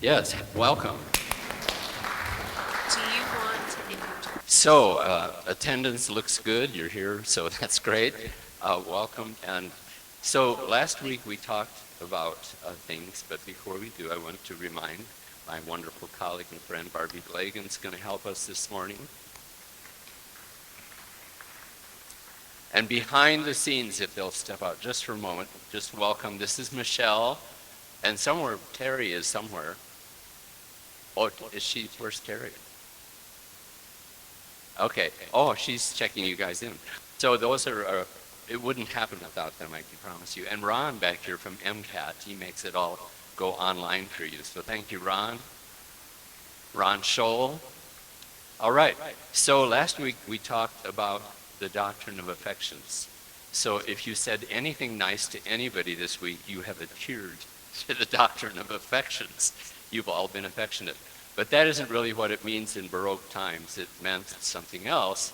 Yes, welcome. Do you want to introduce? So, attendance looks good. You're here, so that's great. Welcome. And so, last week we talked about things, but before we do, I want to remind my wonderful colleague and friend Barbie Blagan's going to help us this morning. And behind the scenes, if they'll step out just for a moment, just welcome. This is Michelle, and somewhere Terry is somewhere. Oh, is she? Where's Terry? Okay. Oh, she's checking you guys in. So those are, it wouldn't happen without them, I can promise you. And Ron back here from MCAT, he makes it all go online for you. So thank you, Ron. Ron Scholl. All right. So last week we talked about the doctrine of affections. So if you said anything nice to anybody this week, you have adhered to the doctrine of affections. You've all been affectionate. But that isn't really what it means in Baroque times. It meant something else.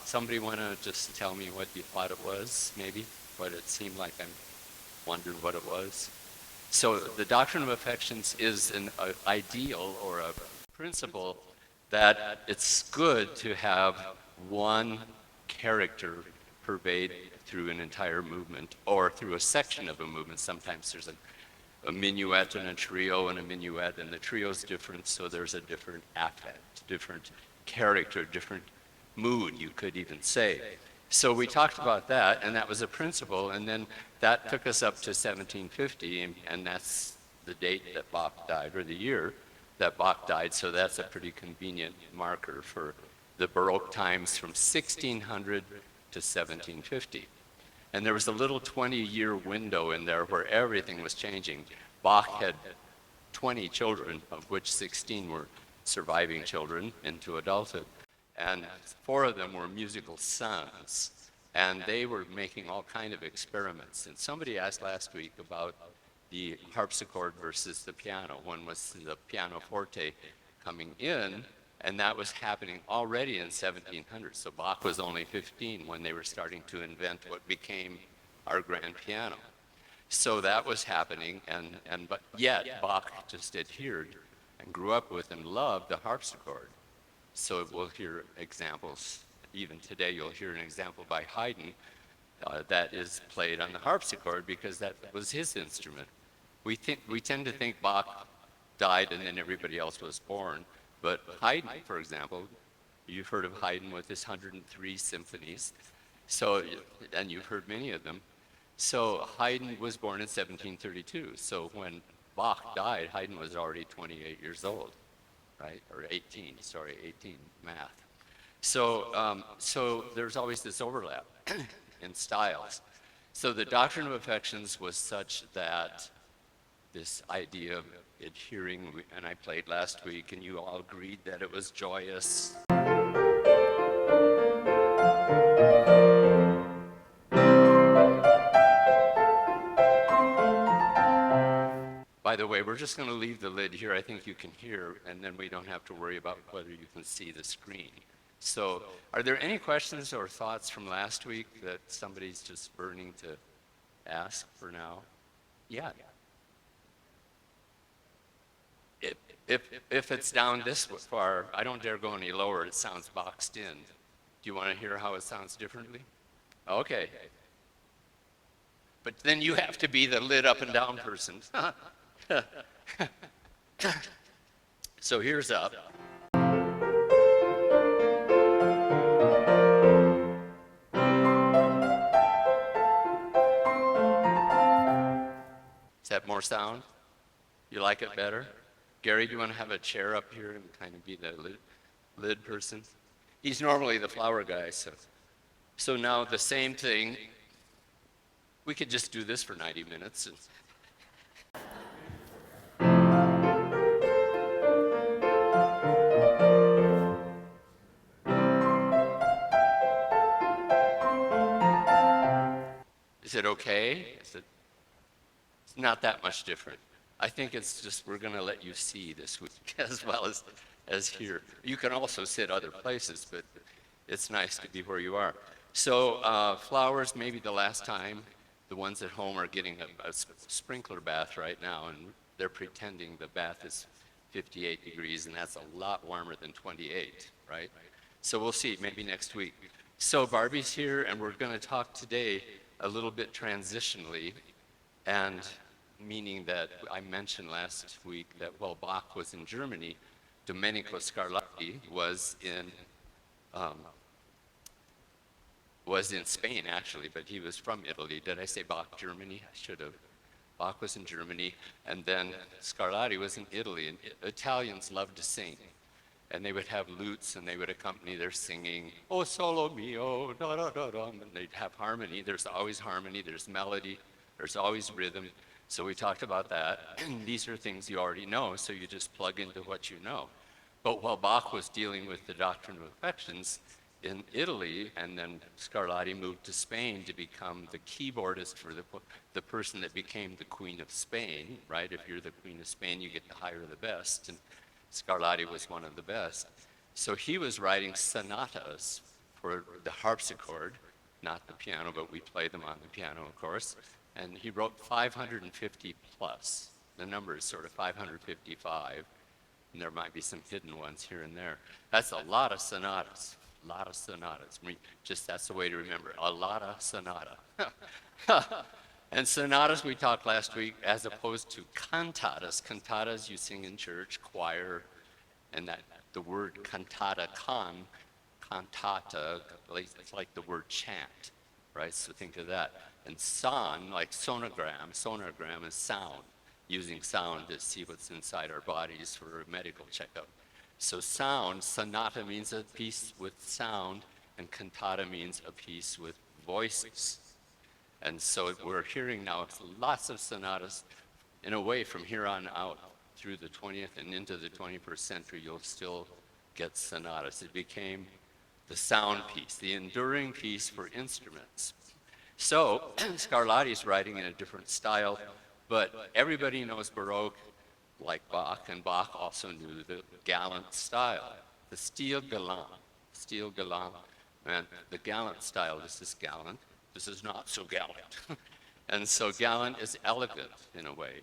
Somebody want to just tell me what you thought it was, maybe? What it seemed like I wondered what it was. So the doctrine of affections is an ideal or a principle that it's good to have one character pervade through an entire movement or through a section of a movement. Sometimes there's a minuet and a trio and a minuet, and the trio's different, so there's a different affect, different character, different mood, you could even say. So we talked about that, and that was a principle, and then that took us up to 1750, and that's the date that Bach died, or the year that Bach died, so that's a pretty convenient marker for the Baroque times from 1600 to 1750. And there was a little 20-year window in there where everything was changing. Bach had 20 children, of which 16 were surviving children into adulthood. And 4 of them were musical sons. And they were making all kind of experiments. And somebody asked last week about the harpsichord versus the piano. One was the pianoforte coming in, and that was happening already in 1700. So Bach was only 15 when they were starting to invent what became our grand piano. So that was happening, but yet Bach just adhered and grew up with and loved the harpsichord. So we'll hear examples. Even today you'll hear an example by Haydn that is played on the harpsichord because that was his instrument. We tend to think Bach died and then everybody else was born. But Haydn, for example, you've heard of Haydn with his 103 symphonies. So, and you've heard many of them. So Haydn was born in 1732. So when Bach died, Haydn was already 28 years old, right? Or 18, sorry, 18, math. So there's always this overlap in styles. So the doctrine of affections was such that this idea of adhering, and I played last week, and you all agreed that it was joyous. By the way, we're just going to leave the lid here. I think you can hear, and then we don't have to worry about whether you can see the screen. So are there any questions or thoughts from last week that somebody's just burning to ask for now? Yeah. If it's down this far, I don't dare go any lower. It sounds boxed in. Do you want to hear how it sounds differently? Okay. But then you have to be the lid up and down person. So here's up. Is that more sound? You like it better? Gary, do you want to have a chair up here and kind of be the lid person? He's normally the flower guy, so now the same thing. We could just do this for 90 minutes. Is it okay? It's not that much different. I think it's just we're going to let you see this week as well as here. You can also sit other places, but it's nice to be where you are. So flowers, maybe the last time. The ones at home are getting a sprinkler bath right now, and they're pretending the bath is 58 degrees, and that's a lot warmer than 28, right? So we'll see, maybe next week. So Barbie's here, and we're going to talk today a little bit transitionally, and meaning that I mentioned last week that while Bach was in Germany, Domenico Scarlatti was in Spain actually, but he was from Italy. Did I say Bach, Germany? I should have. Bach was in Germany, and then Scarlatti was in Italy, and Italians love to sing. And they would have lutes, and they would accompany their singing, "Oh, solo mio, da da da da," and they'd have harmony. There's always harmony, there's melody, there's always rhythm. So we talked about that, and these are things you already know, so you just plug into what you know. But while Bach was dealing with the doctrine of affections in Italy, and then Scarlatti moved to Spain to become the keyboardist for the person that became the Queen of Spain, right? If you're the Queen of Spain, you get to hire the best, and Scarlatti was one of the best. So he was writing sonatas for the harpsichord, not the piano, but we play them on the piano, of course. And he wrote 550 plus. The number is sort of 555. And there might be some hidden ones here and there. That's a lot of sonatas. A lot of sonatas. That's the way to remember it. A lot of sonata. And sonatas we talked last week, as opposed to cantatas. Cantatas you sing in church, choir, and that the word cantata, cantata, it's like the word chant, right? So think of that. And son, like sonogram is sound, using sound to see what's inside our bodies for a medical checkup. So sound, sonata means a piece with sound, and cantata means a piece with voices. And so we're hearing now lots of sonatas. In a way, from here on out, through the 20th and into the 21st century, you'll still get sonatas. It became the sound piece, the enduring piece for instruments. So Scarlatti's writing in a different style, but everybody knows Baroque like Bach, and Bach also knew the gallant style, the stile galant, and the gallant style. This is gallant. This is not so gallant. And so gallant is elegant in a way.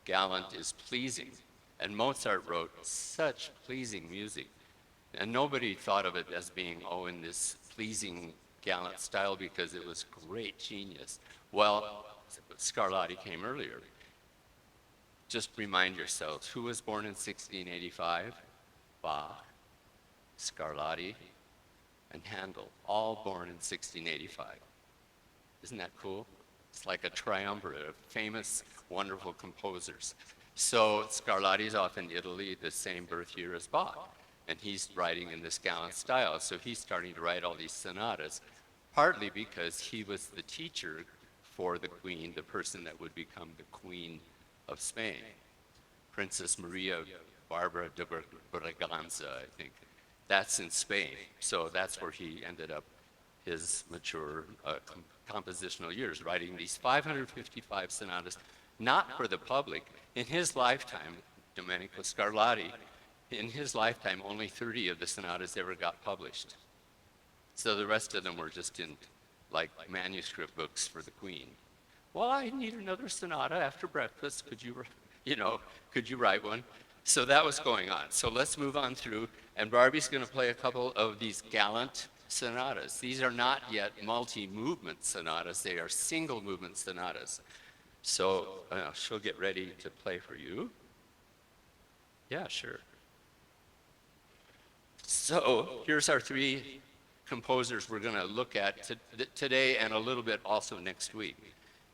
Gallant is pleasing. And Mozart wrote such pleasing music. And nobody thought of it as being, in this pleasing gallant style because it was great genius. Well, Scarlatti came earlier. Just remind yourselves, who was born in 1685? Bach, Scarlatti, and Handel, all born in 1685. Isn't that cool? It's like a triumvirate of famous, wonderful composers. So Scarlatti's off in Italy, the same birth year as Bach, and he's writing in this gallant style. So he's starting to write all these sonatas, partly because he was the teacher for the queen, the person that would become the Queen of Spain, Princess Maria Barbara de Braganza, I think. That's in Spain, so that's where he ended up his mature compositional years, writing these 555 sonatas, not for the public. In his lifetime, Domenico Scarlatti, in his lifetime, only 30 of the sonatas ever got published. So the rest of them were just in like manuscript books for the Queen. Well, I need another sonata after breakfast. Could you write one? So that was going on. So let's move on through, and Barbie's going to play a couple of these gallant sonatas. These are not yet multi-movement sonatas. They are single-movement sonatas. So she'll get ready to play for you. Yeah, sure. So here's our three composers we're going to look at today and a little bit also next week.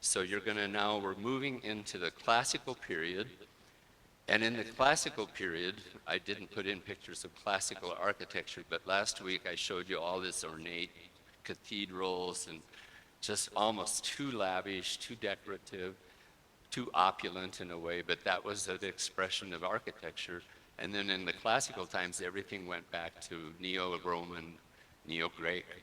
So we're moving into the classical period. And in the classical period, I didn't put in pictures of classical architecture, but last week I showed you all this ornate cathedrals and just almost too lavish, too decorative, too opulent in a way, but that was an expression of architecture. And then in the classical times, everything went back to Neo-Roman,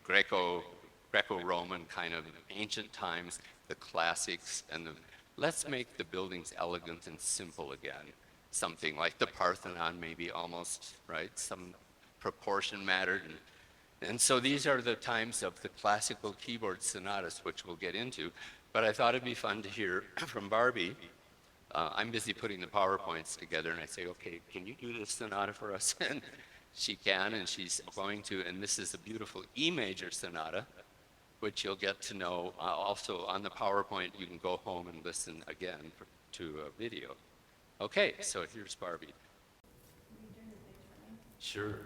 Greco-Roman kind of ancient times, the classics, and let's make the buildings elegant and simple again. Something like the Parthenon, maybe almost, right? Some proportion mattered. And so these are the times of the classical keyboard sonatas, which we'll get into. But I thought it'd be fun to hear from Barbie I'm busy putting the PowerPoints together, and I say, okay, can you do this sonata for us? And she can, and she's going to, and this is a beautiful E major sonata, which you'll get to know. Also on the PowerPoint, you can go home and listen again to a video. Okay, so here's Barbie. Sure.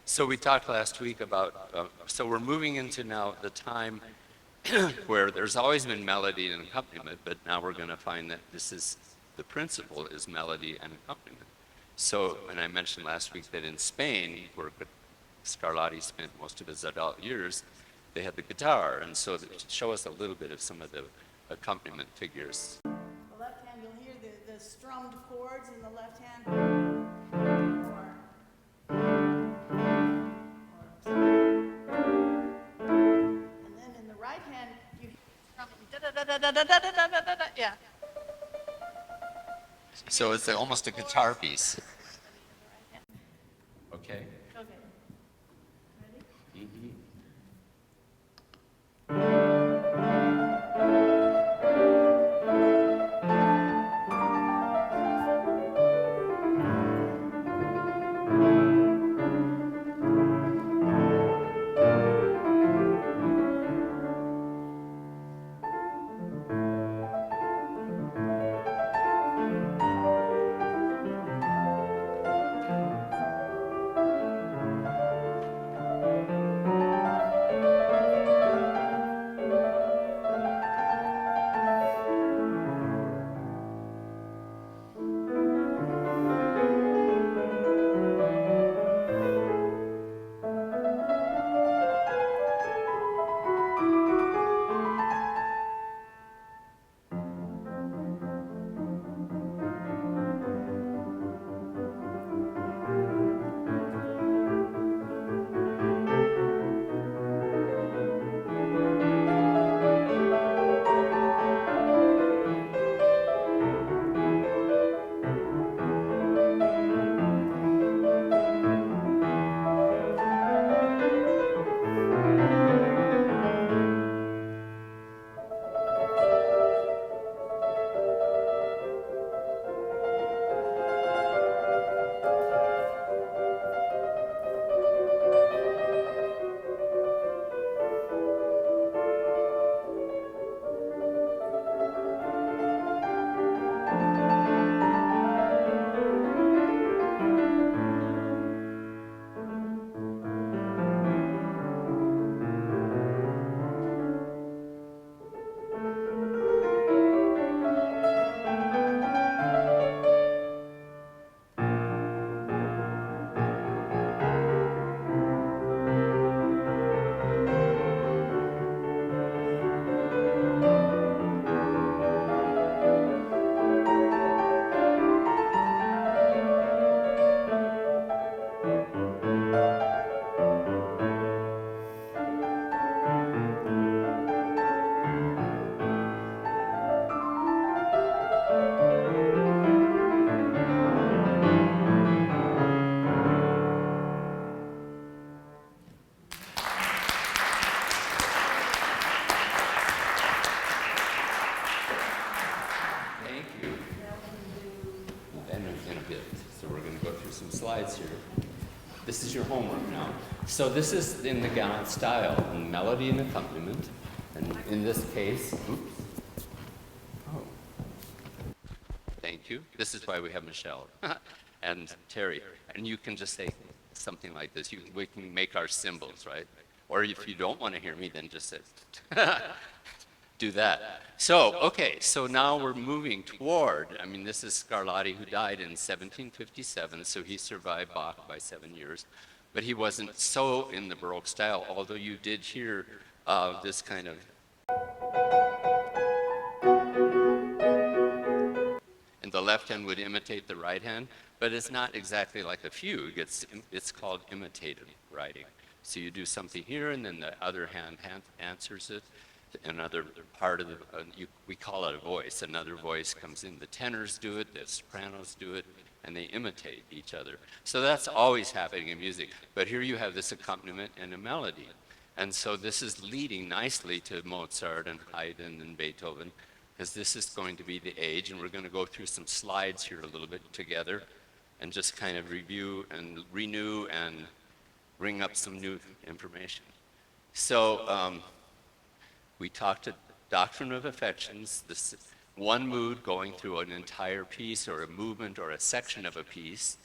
So we talked last week about, so we're moving into now the time where there's always been melody and accompaniment, but now we're going to find that this is, the principle is melody and accompaniment. So, and I mentioned last week that in Spain, where Scarlatti spent most of his adult years, they had the guitar, and so to show us a little bit of some of the accompaniment figures. The left hand, you'll hear the strummed chords in the left hand. And then in the right hand, you hear da-da-da-da-da-da-da-da-da-da-da, yeah. So it's almost a guitar piece. Okay. Okay. Ready? Mm-hmm. in a bit. So we're going to go through some slides here. This is your homework now. So this is in the gallant style, melody and accompaniment. And in this case, oops. Oh. Thank you. This is why we have Michelle and Terry. And you can just say something like this. We can make our symbols, right? Or if you don't want to hear me, then just say, do that. So, okay, so now we're moving toward, I mean, this is Scarlatti, who died in 1757, so he survived Bach by 7 years. But he wasn't so in the Baroque style, although you did hear this kind of, and the left hand would imitate the right hand, but it's not exactly like a fugue. It's called imitative writing. So you do something here, and then the other hand answers it. Another part of the, we call it a voice. Another voice comes in. The tenors do it, the sopranos do it, and they imitate each other. So that's always happening in music. But here you have this accompaniment and a melody. And so this is leading nicely to Mozart and Haydn and Beethoven, because this is going to be the age, and we're going to go through some slides here a little bit together and just kind of review and renew and bring up some new information. So we talked a doctrine of affections, this one mood going through an entire piece or a movement or a section of a piece.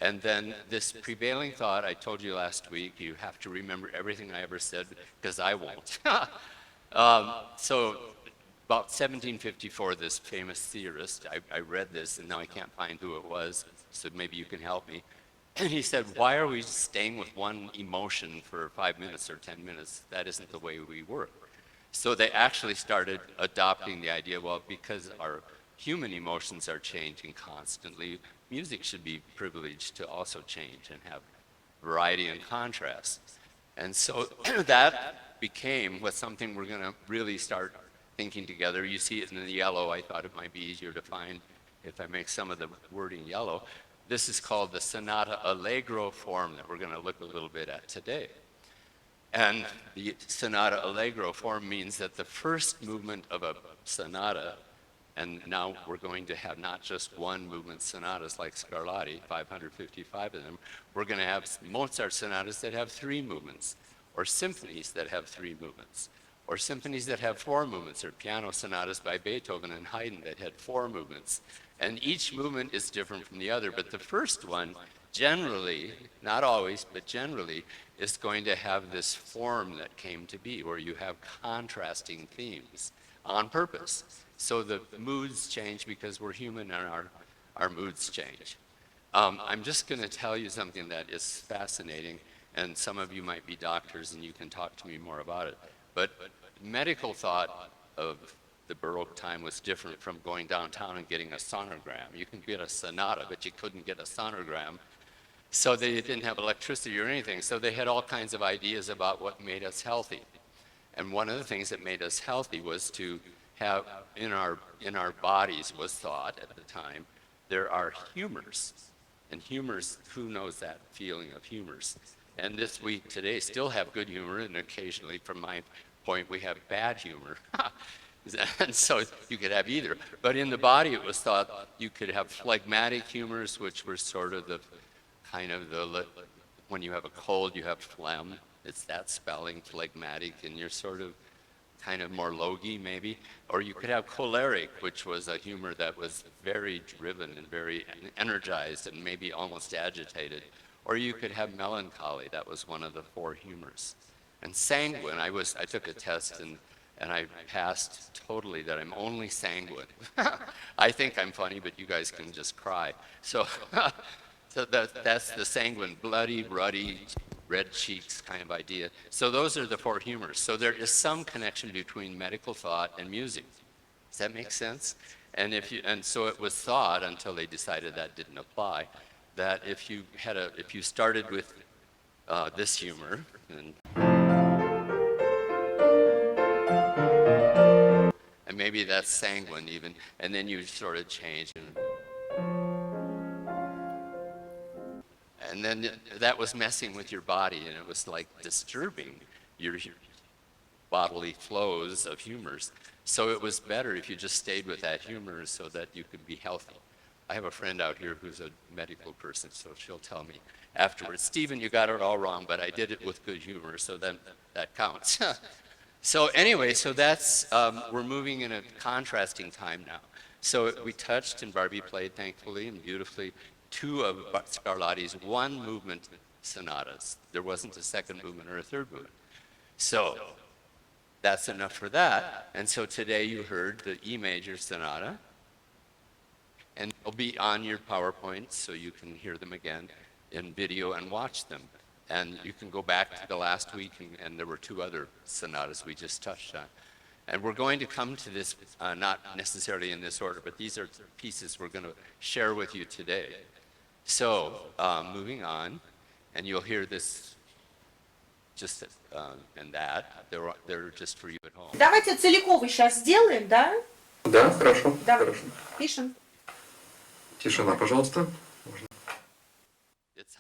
And then this prevailing thought, I told you last week, you have to remember everything I ever said, because I won't. So about 1754, this famous theorist, I read this, and now I can't find who it was, so maybe you can help me. And he said, why are we staying with one emotion for 5 minutes or 10 minutes? That isn't the way we work. So they actually started adopting the idea, well, because our human emotions are changing constantly, music should be privileged to also change and have variety and contrast. And so that became something we're going to really start thinking together. You see it in the yellow. I thought it might be easier to find if I make some of the wording yellow. This is called the sonata allegro form that we're going to look a little bit at today. And the sonata allegro form means that the first movement of a sonata, and now we're going to have not just one movement sonatas like Scarlatti, 555 of them, we're going to have Mozart sonatas that have 3 movements, or symphonies that have 3 movements, or symphonies that have 4 movements, or piano sonatas by Beethoven and Haydn that had 4 movements. And each movement is different from the other, but the first one, generally, not always, but generally, is going to have this form that came to be, where you have contrasting themes on purpose. So the moods change because we're human and our moods change. I'm just going to tell you something that is fascinating, and some of you might be doctors and you can talk to me more about it. But medical thought of the Baroque time was different from going downtown and getting a sonogram. You can get a sonata, but you couldn't get a sonogram. So they didn't have electricity or anything. So they had all kinds of ideas about what made us healthy. And one of the things that made us healthy was to have in our bodies, was thought at the time, there are humors. And humors, who knows that feeling of humors? And this, we today still have good humor, and occasionally, from my point, we have bad humor. And so you could have either. But in the body, it was thought you could have phlegmatic humors, which were sort of the kind of when you have a cold, you have phlegm. It's that spelling, phlegmatic, and you're sort of kind of more logy, maybe. Or you could have choleric, which was a humor that was very driven and very energized and maybe almost agitated. Or you could have melancholy. That was one of the 4 humors. And sanguine, I took a test and I passed totally that I'm only sanguine. I think I'm funny, but you guys can just cry. So, so that's the sanguine, bloody, ruddy, red cheeks kind of idea. So those are the 4 humors. So there is some connection between medical thought and music. Does that make sense? And so it was thought, until they decided that didn't apply, that if you started with this humor, and maybe that's sanguine even, and then you sort of change. And then that was messing with your body, and it was like disturbing your bodily flows of humors. So it was better if you just stayed with that humor so that you could be healthy. I have a friend out here who's a medical person, so she'll tell me afterwards, Stephen, you got it all wrong, but I did it with good humor, so then that counts. So anyway, so that's, we're moving in a contrasting time now. So we touched and Barbie played, thankfully and beautifully, two of Scarlatti's one-movement sonatas. There wasn't a second movement or a third movement. So that's enough for that. And so today you heard the E major sonata, and they'll be on your PowerPoint so you can hear them again in video and watch them. And you can go back to the last week, and there were two other sonatas we just touched on. And we're going to come to this, not necessarily in this order, but these are pieces we're going to share with you today. So, moving on, and you'll hear this just and that. They're just for you at home. Давайте целиковый сейчас сделаем, да? Да, хорошо, Давай. хорошо. Пишем. Тишина, пожалуйста. It's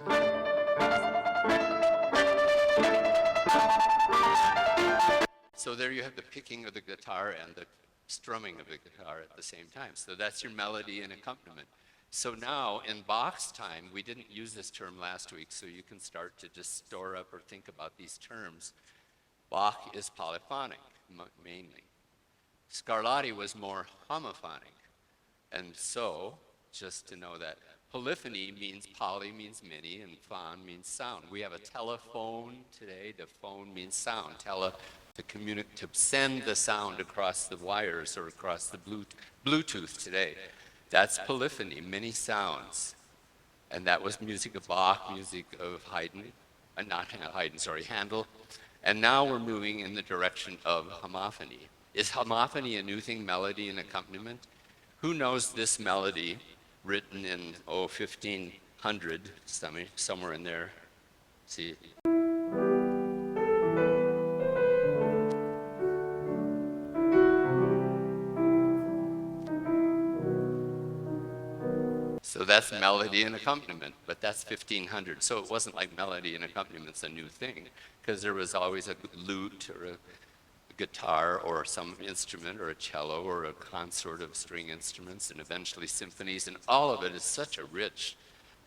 So there you have the picking of the guitar and the strumming of the guitar at the same time. So that's your melody and accompaniment. So now in Bach's time, we didn't use this term last week, so you can start to just store up or think about these terms. Bach is polyphonic, mainly. Scarlatti was more homophonic. And so, just to know that, polyphony means poly means many, and phon means sound. We have a telephone today. The phone means sound. To send the sound across the wires or across the Bluetooth today. That's polyphony, many sounds. And that was music of Bach, music of Haydn, Handel. And now we're moving in the direction of homophony. Is homophony a new thing, melody and accompaniment? Who knows this melody written in, 1500, somewhere in there? See. So that's melody and accompaniment, but that's 1500. So it wasn't like melody and accompaniment—it's a new thing, because there was always a lute or a guitar or some instrument or a cello or a consort of string instruments and eventually symphonies, and all of it is such a rich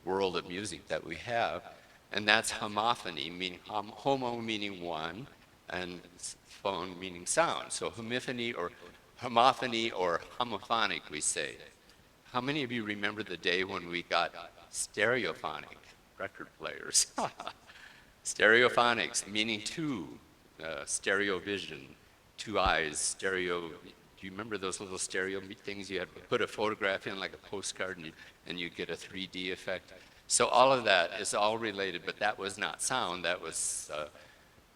world of music that we have. And that's homophony, meaning homo meaning one, and phone meaning sound. So homophony or homophonic, we say. How many of you remember the day when we got stereophonic record players? Stereophonics, meaning two, stereo vision, two eyes, stereo. Do you remember those little stereo things you had to put a photograph in like a postcard and you get a 3D effect? So all of that is all related, but that was not sound, that was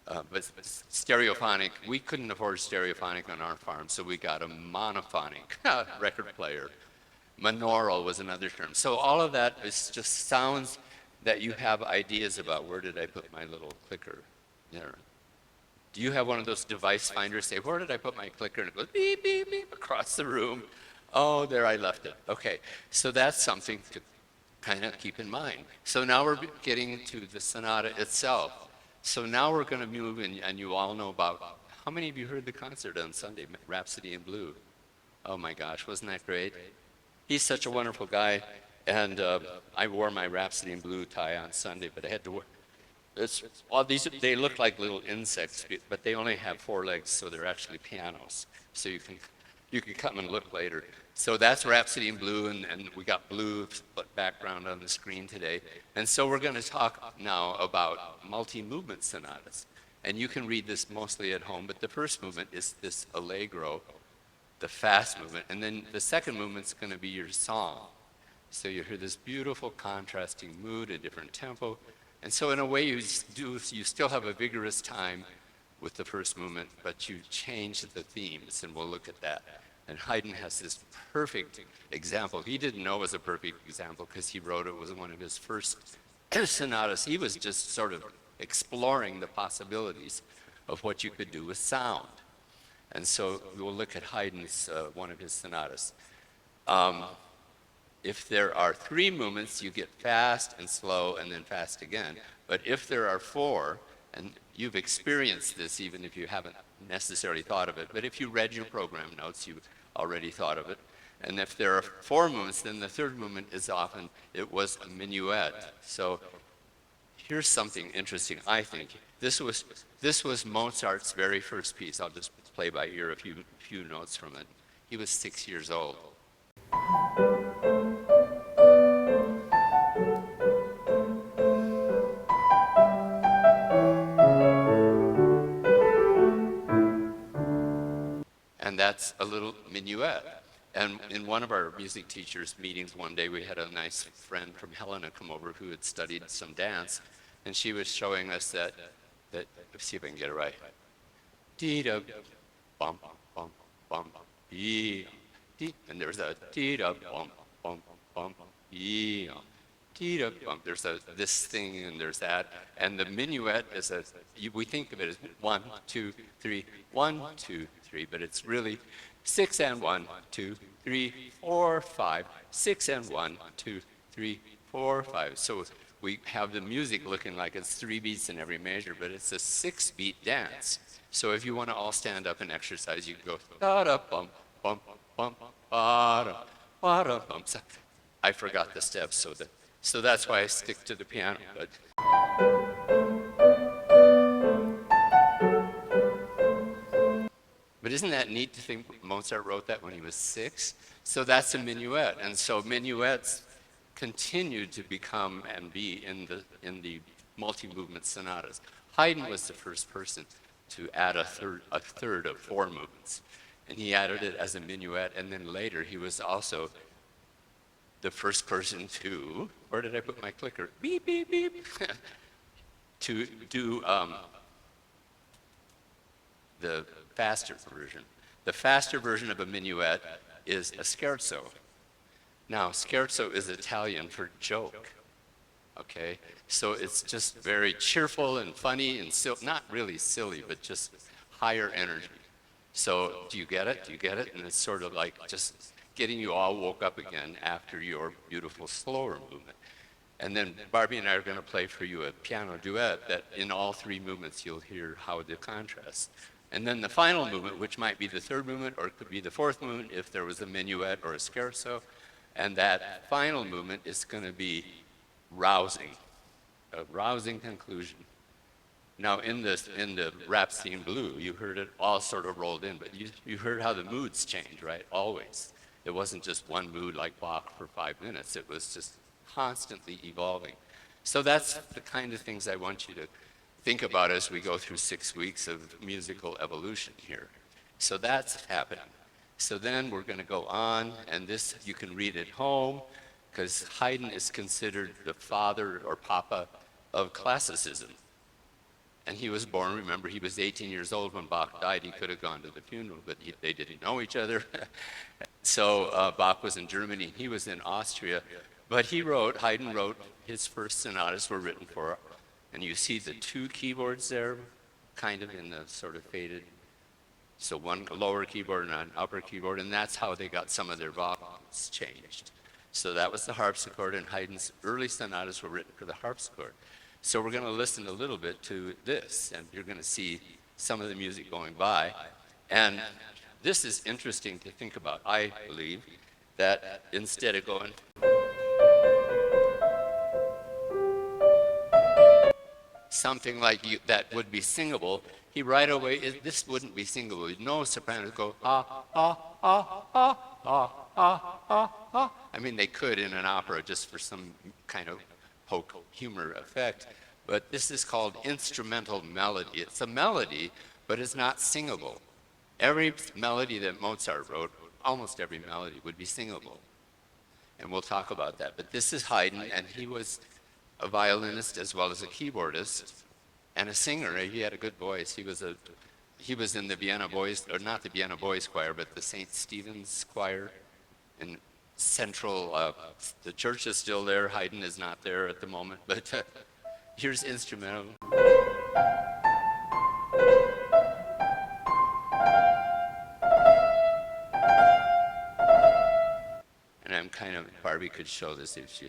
but stereophonic. We couldn't afford stereophonic on our farm, so we got a monophonic record player. Monaural was another term. So all of that is just sounds that you have ideas about. Where did I put my little clicker? There. Do you have one of those device finders? Say, where did I put my clicker? And it goes beep, beep, beep across the room. Oh, there I left it. Okay, so that's something to kind of keep in mind. So now we're getting to the sonata itself. So now we're going to move in, and you all know about, how many of you heard the concert on Sunday, Rhapsody in Blue? Oh my gosh, wasn't that great? He's such a wonderful guy, and I wore my Rhapsody in Blue tie on Sunday, but I had to wear, they look like little insects, but they only have 4 legs, so they're actually pianos. So you can come and look later. So that's Rhapsody in Blue, and we got blue background on the screen today. And so we're going to talk now about multi-movement sonatas. And you can read this mostly at home, but the first movement is this allegro, the fast movement, and then the second movement's going to be your song. So you hear this beautiful contrasting mood, a different tempo, and so in a way you still have a vigorous time with the first movement, but you change the themes, and we'll look at that. And Haydn has this perfect example. He didn't know it was a perfect example because he wrote it was one of his first sonatas. He was just sort of exploring the possibilities of what you could do with sound. And so we'll look at Haydn's, one of his sonatas. If there are 3 movements, you get fast and slow and then fast again. But if there are 4, and you've experienced this even if you haven't necessarily thought of it. But if you read your program notes, you already thought of it. And if there are 4 movements, then the third movement is often, it was a minuet. So here's something interesting, I think. This was Mozart's very first piece. I'll just play by ear a few notes from it. He was 6 years old. And that's a little minuet. And in one of our music teachers' meetings one day, we had a nice friend from Helena come over who had studied some dance, and she was showing us that let's see if I can get it right. Dee-da, bum, bum, bum, dee, dee, and there's a dee-da, bum, bum, bum, dee, dee-da, bum. There's this thing and there's that, and the minuet is we think of it as 1, 2, 3, 1, 2, 3, but it's really 6 and 1, 2, 3, 4, 5, 6 and 1, 2, 3, 4, 5. So we have the music looking like it's 3 beats in every measure, but it's a 6-beat dance. So if you want to all stand up and exercise, you can go da da bum bum bum ba da bum. I forgot the steps, so that's why I stick to the piano. But isn't that neat to think Mozart wrote that when he was 6? So that's a minuet, and so minuets continued to become and be in the multi-movement sonatas. Haydn was the first person to add a third of 4 movements, and he added it as a minuet, and then later he was also the first person to, where did I put my clicker? Beep, beep, beep. To do the faster version. The faster version of a minuet is a scherzo. Now, scherzo is Italian for joke, okay? So it's just very cheerful and funny and not really silly, but just higher energy. So do you get it? Do you get it? And it's sort of like just getting you all woke up again after your beautiful slower movement. And then Barbie and I are going to play for you a piano duet that in all 3 movements you'll hear how the contrast. And then the final movement, which might be the 3rd movement or it could be the 4th movement if there was a minuet or a scherzo. And that final movement is going to be rousing, a rousing conclusion. Now in the Rhapsody in Blue, you heard it all sort of rolled in, but you heard how the moods change, right? Always. It wasn't just one mood like Bach for 5 minutes. It was just constantly evolving. So that's the kind of things I want you to think about as we go through 6 weeks of musical evolution here. So that's happening. So then we're going to go on, and this you can read at home, because Haydn is considered the father or papa of classicism. And he was born, remember, he was 18 years old when Bach died. He could have gone to the funeral, but they didn't know each other. So Bach was in Germany, he was in Austria. But Haydn wrote, his first sonatas were written for, and you see the 2 keyboards there, kind of in the sort of faded. So one lower keyboard and an upper keyboard, and that's how they got some of their vocals changed. So that was the harpsichord, and Haydn's early sonatas were written for the harpsichord. So we're going to listen a little bit to this, and you're going to see some of the music going by. And this is interesting to think about. I believe that instead of going something like that would be singable, he right away, this wouldn't be singable. No sopranos go, ah, ah, ah, ah, ah, ah, ah, ah. I mean, they could in an opera just for some kind of poke humor effect, but this is called instrumental melody. It's a melody, but it's not singable. Every melody that Mozart wrote, almost every melody would be singable. And we'll talk about that. But this is Haydn, and he was a violinist as well as a keyboardist and a singer. He had a good voice. He was in the Vienna Boys, or not the Vienna Boys Choir, but the St. Stephen's Choir in Central. The church is still there. Haydn is not there at the moment, but here's instrumental. And I'm kind of, Barbie could show this if she.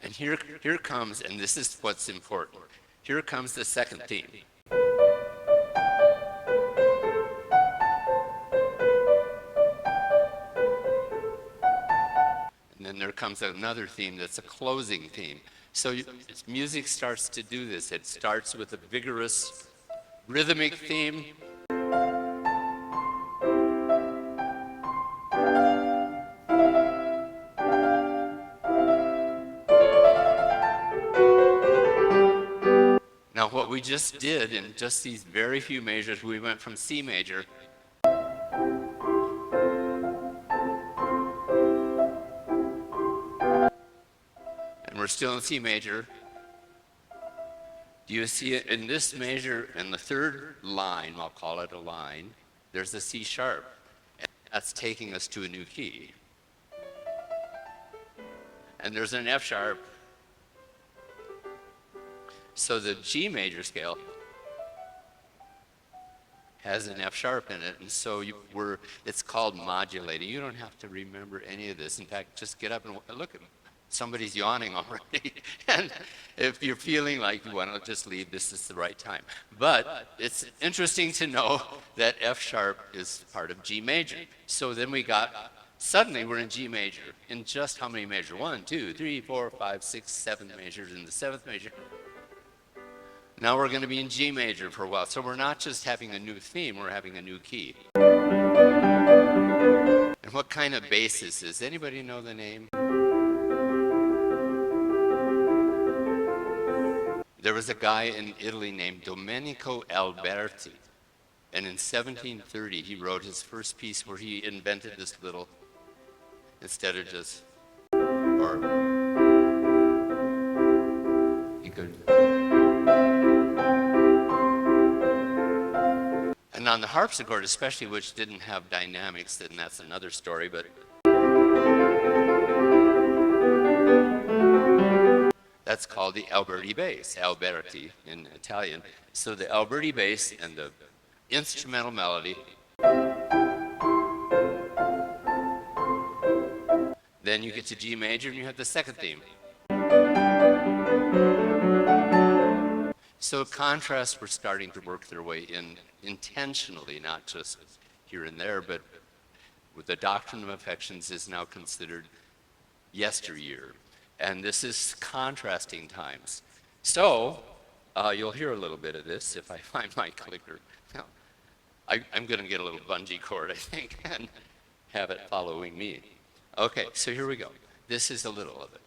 And here comes, and this is what's important, here comes the second theme. And then there comes another theme that's a closing theme. So music starts to do this. It starts with a vigorous rhythmic theme. Now what we just did in just these very few measures, we went from C major and we're still in C major. Do you see it in this measure, in the third line, I'll call it a line, there's a C sharp. And that's taking us to a new key. And there's an F sharp. So the G major scale has an F sharp in it, and so it's called modulating. You don't have to remember any of this. In fact, just get up and look at somebody's yawning already. And if you're feeling like you want to just leave, this is the right time. But it's interesting to know that F sharp is part of G major. So then suddenly we're in G major. In just how many measures? 1, 2, 3, 4, 5, 6, 7 measures in the 7th measure. Now we're going to be in G major for a while. So we're not just having a new theme, we're having a new key. And what kind of bass is this? Anybody know the name? There was a guy in Italy named Domenico Alberti. And in 1730, he wrote his first piece where he invented this little, instead of just, or he could. And on the harpsichord especially, which didn't have dynamics, then that's another story, but that's called the Alberti bass, Alberti in Italian. So the Alberti bass and the instrumental melody. Then you get to G major and you have the second theme. So contrasts were starting to work their way in intentionally, not just here and there, but with the doctrine of affections is now considered yesteryear. And this is contrasting times. So you'll hear a little bit of this if I find my clicker. Now, I'm going to get a little bungee cord, I think, and have it following me. Okay, so here we go. This is a little of it.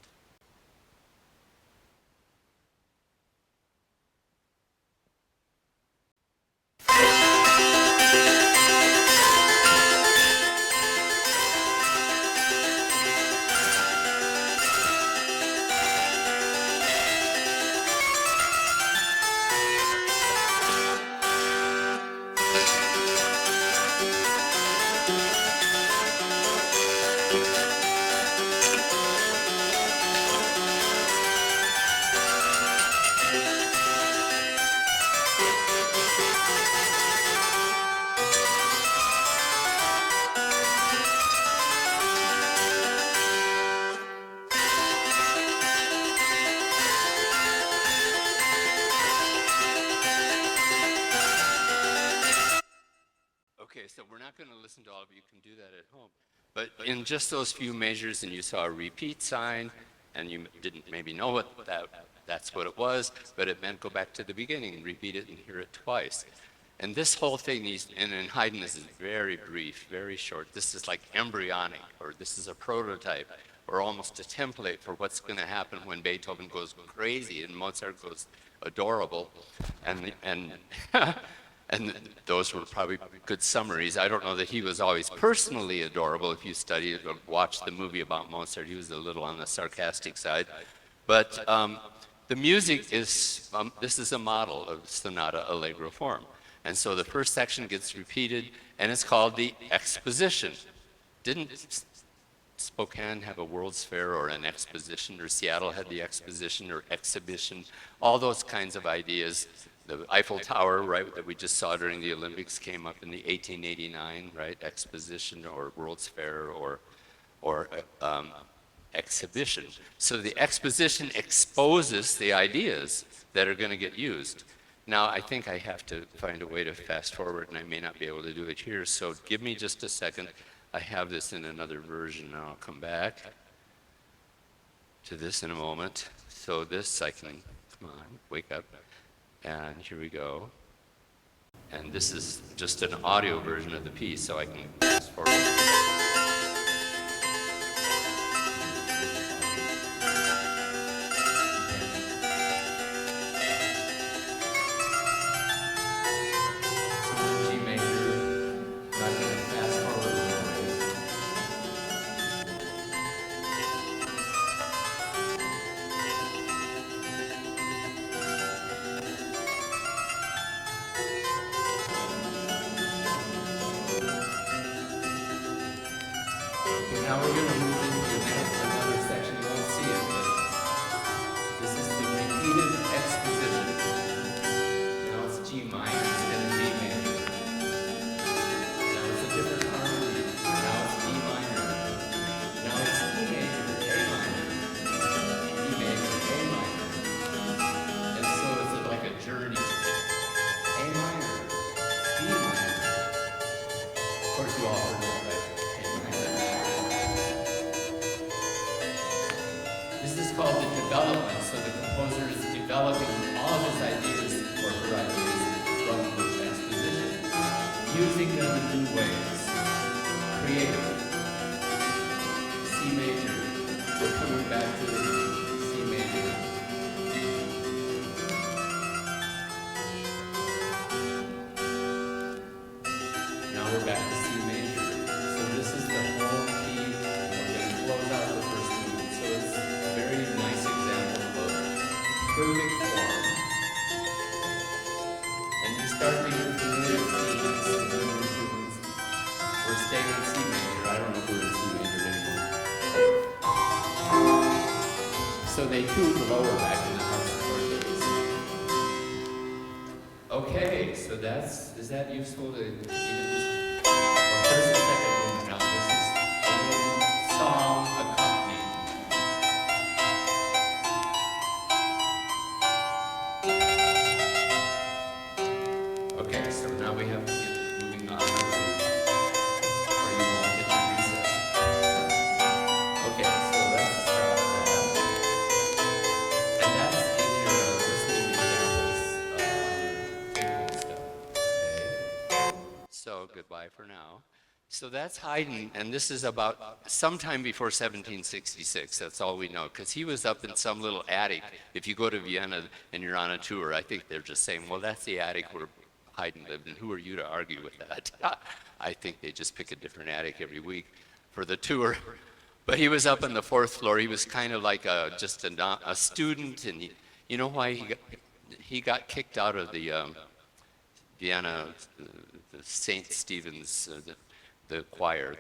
Okay, so we're not going to listen to all of you. You can do that at home. But in just those few measures, and you saw a repeat sign, and you didn't maybe know what that's what it was, but it meant go back to the beginning and repeat it and hear it twice. And this whole thing, and in Haydn, this is very brief, very short. This is like embryonic, or this is a prototype, or almost a template for what's going to happen when Beethoven goes crazy and Mozart goes adorable. And and those were probably good summaries. I don't know that he was always personally adorable. If you study or watch the movie about Mozart, he was a little on the sarcastic side. But the music is, this is a model of sonata allegro form. And so the first section gets repeated, and it's called the exposition. Didn't Spokane have a World's Fair or an exposition, or Seattle had the exposition or exhibition? All those kinds of ideas. The Eiffel Tower, right, that we just saw during the Olympics came up in the 1889, right, exposition or World's Fair or exhibition. So the exposition exposes the ideas that are going to get used. Now, I think I have to find a way to fast forward, and I may not be able to do it here, so give me just a second. I have this in another version, and I'll come back to this in a moment. So this I can, come on, wake up, and here we go. And this is just an audio version of the piece, so I can fast forward. Now we're going to move into another section. You won't see it, but this is the repeated exposition. Now it's G minor instead of G major. Now it's a different harmony. Now it's D minor. Now it's E major, A minor. E major, A minor. And so it's like a journey. A minor, B minor. Of course, you all heard that, right? This is called the development, so the composer is developing all of his ideas or her ideas from the exposition, using them in new ways. Creative. C major. We're coming back to C major. Now we're back to C major. So this is the whole key. We're going to close out the first movement. So it's a very nice example of perfect form. And you start to hear familiar themes, familiar tunes. We're staying in C major. I don't know if we're in C major anymore. So they tuned lower back in the harpsichord days. Okay, so is that useful to even just, well, first and second movement now, this is a little song accompanying. Okay, so now we have to get moving on, or you won't get your recess. Okay, so let's start that. And that's in your listening examples on your Beethoven stuff. Okay. So goodbye for now. So that's Haydn, and this is about sometime before 1766. That's all we know, because he was up in some little attic. If you go to Vienna and you're on a tour, I think they're just saying, well, that's the attic where Haydn lived, and who are you to argue with that? I think they just pick a different attic every week for the tour. But he was up on the fourth floor. He was kind of like just a student, and you know why he got kicked out of the Vienna, the St. Stephen's, the choir,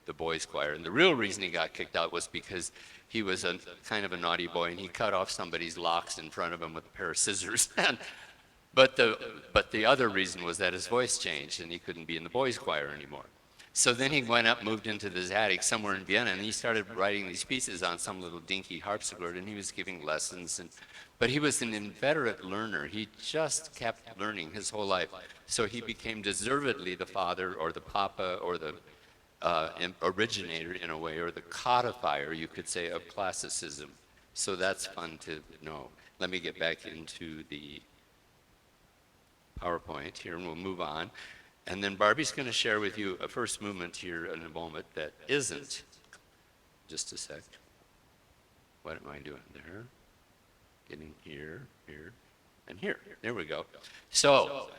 the boys' choir. And the real reason he got kicked out was because he was a kind of a naughty boy, and he cut off somebody's locks in front of him with a pair of scissors. But the other reason was that his voice changed, and he couldn't be in the boys' choir anymore. So then he went up, moved into this attic somewhere in Vienna, and he started writing these pieces on some little dinky harpsichord, and he was giving lessons. But he was an inveterate learner. He just kept learning his whole life. So he became deservedly the father or the papa or the originator in a way, or the codifier, you could say, of classicism. So that's fun to know. Let me get back into the PowerPoint here, and we'll move on. And then Barbie's going to share with you a first movement here in a moment that isn't. Just a sec. What am I doing there? Getting here, here, and here. There we go. So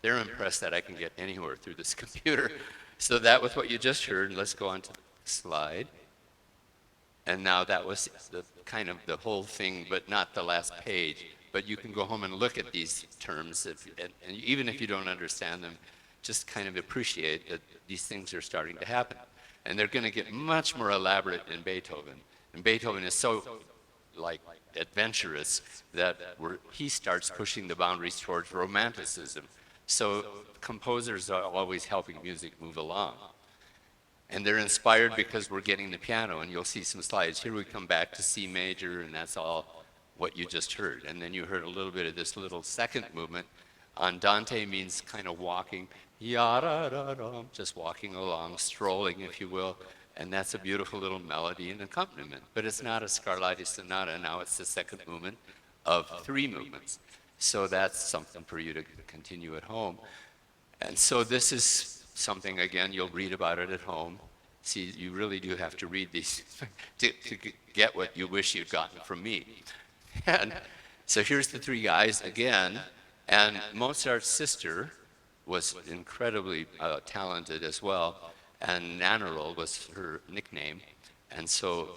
they're impressed that I can get anywhere through this computer. So that was what you just heard. Let's go on to the slide. And now that was the kind of the whole thing, but not the last page. But you can go home and look at these terms, and even if you don't understand them, just kind of appreciate that these things are starting to happen. And they're going to get much more elaborate in Beethoven. And Beethoven is so, like, adventurous that he starts pushing the boundaries towards romanticism. So composers are always helping music move along. And they're inspired because we're getting the piano, and you'll see some slides. Here we come back to C major, and that's all what you just heard. And then you heard a little bit of this little second movement. Andante means kind of walking, ya-da-da-da, just walking along, strolling, if you will. And that's a beautiful little melody and accompaniment. But it's not a Scarlatti sonata. Now it's the second movement of 3 movements. So that's something for you to continue at home. And so this is something, again, you'll read about it at home. See, you really do have to read these to get what you wish you'd gotten from me. And so here's the 3 guys again. And Mozart's sister was incredibly talented as well. And Nannerl was her nickname. And so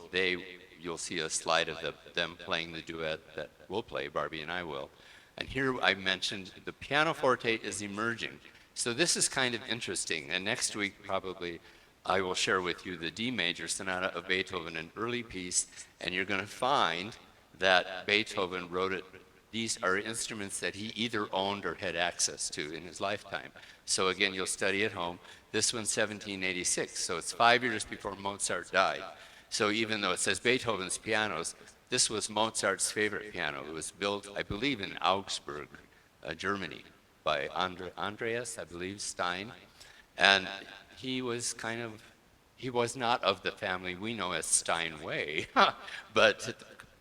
you'll see a slide of them playing the duet that we'll play, Barbie and I will. And here I mentioned the pianoforte is emerging. So this is kind of interesting, and next week probably I will share with you the D major sonata of Beethoven, an early piece, and you're going to find that Beethoven wrote it. These are instruments that he either owned or had access to in his lifetime. So again, you'll study at home. This one's 1786, so it's 5 years before Mozart died. So even though it says Beethoven's pianos, this was Mozart's favorite piano. It was built, I believe, in Augsburg, Germany, by Andreas, I believe, Stein. And he was not of the family we know as Steinway, but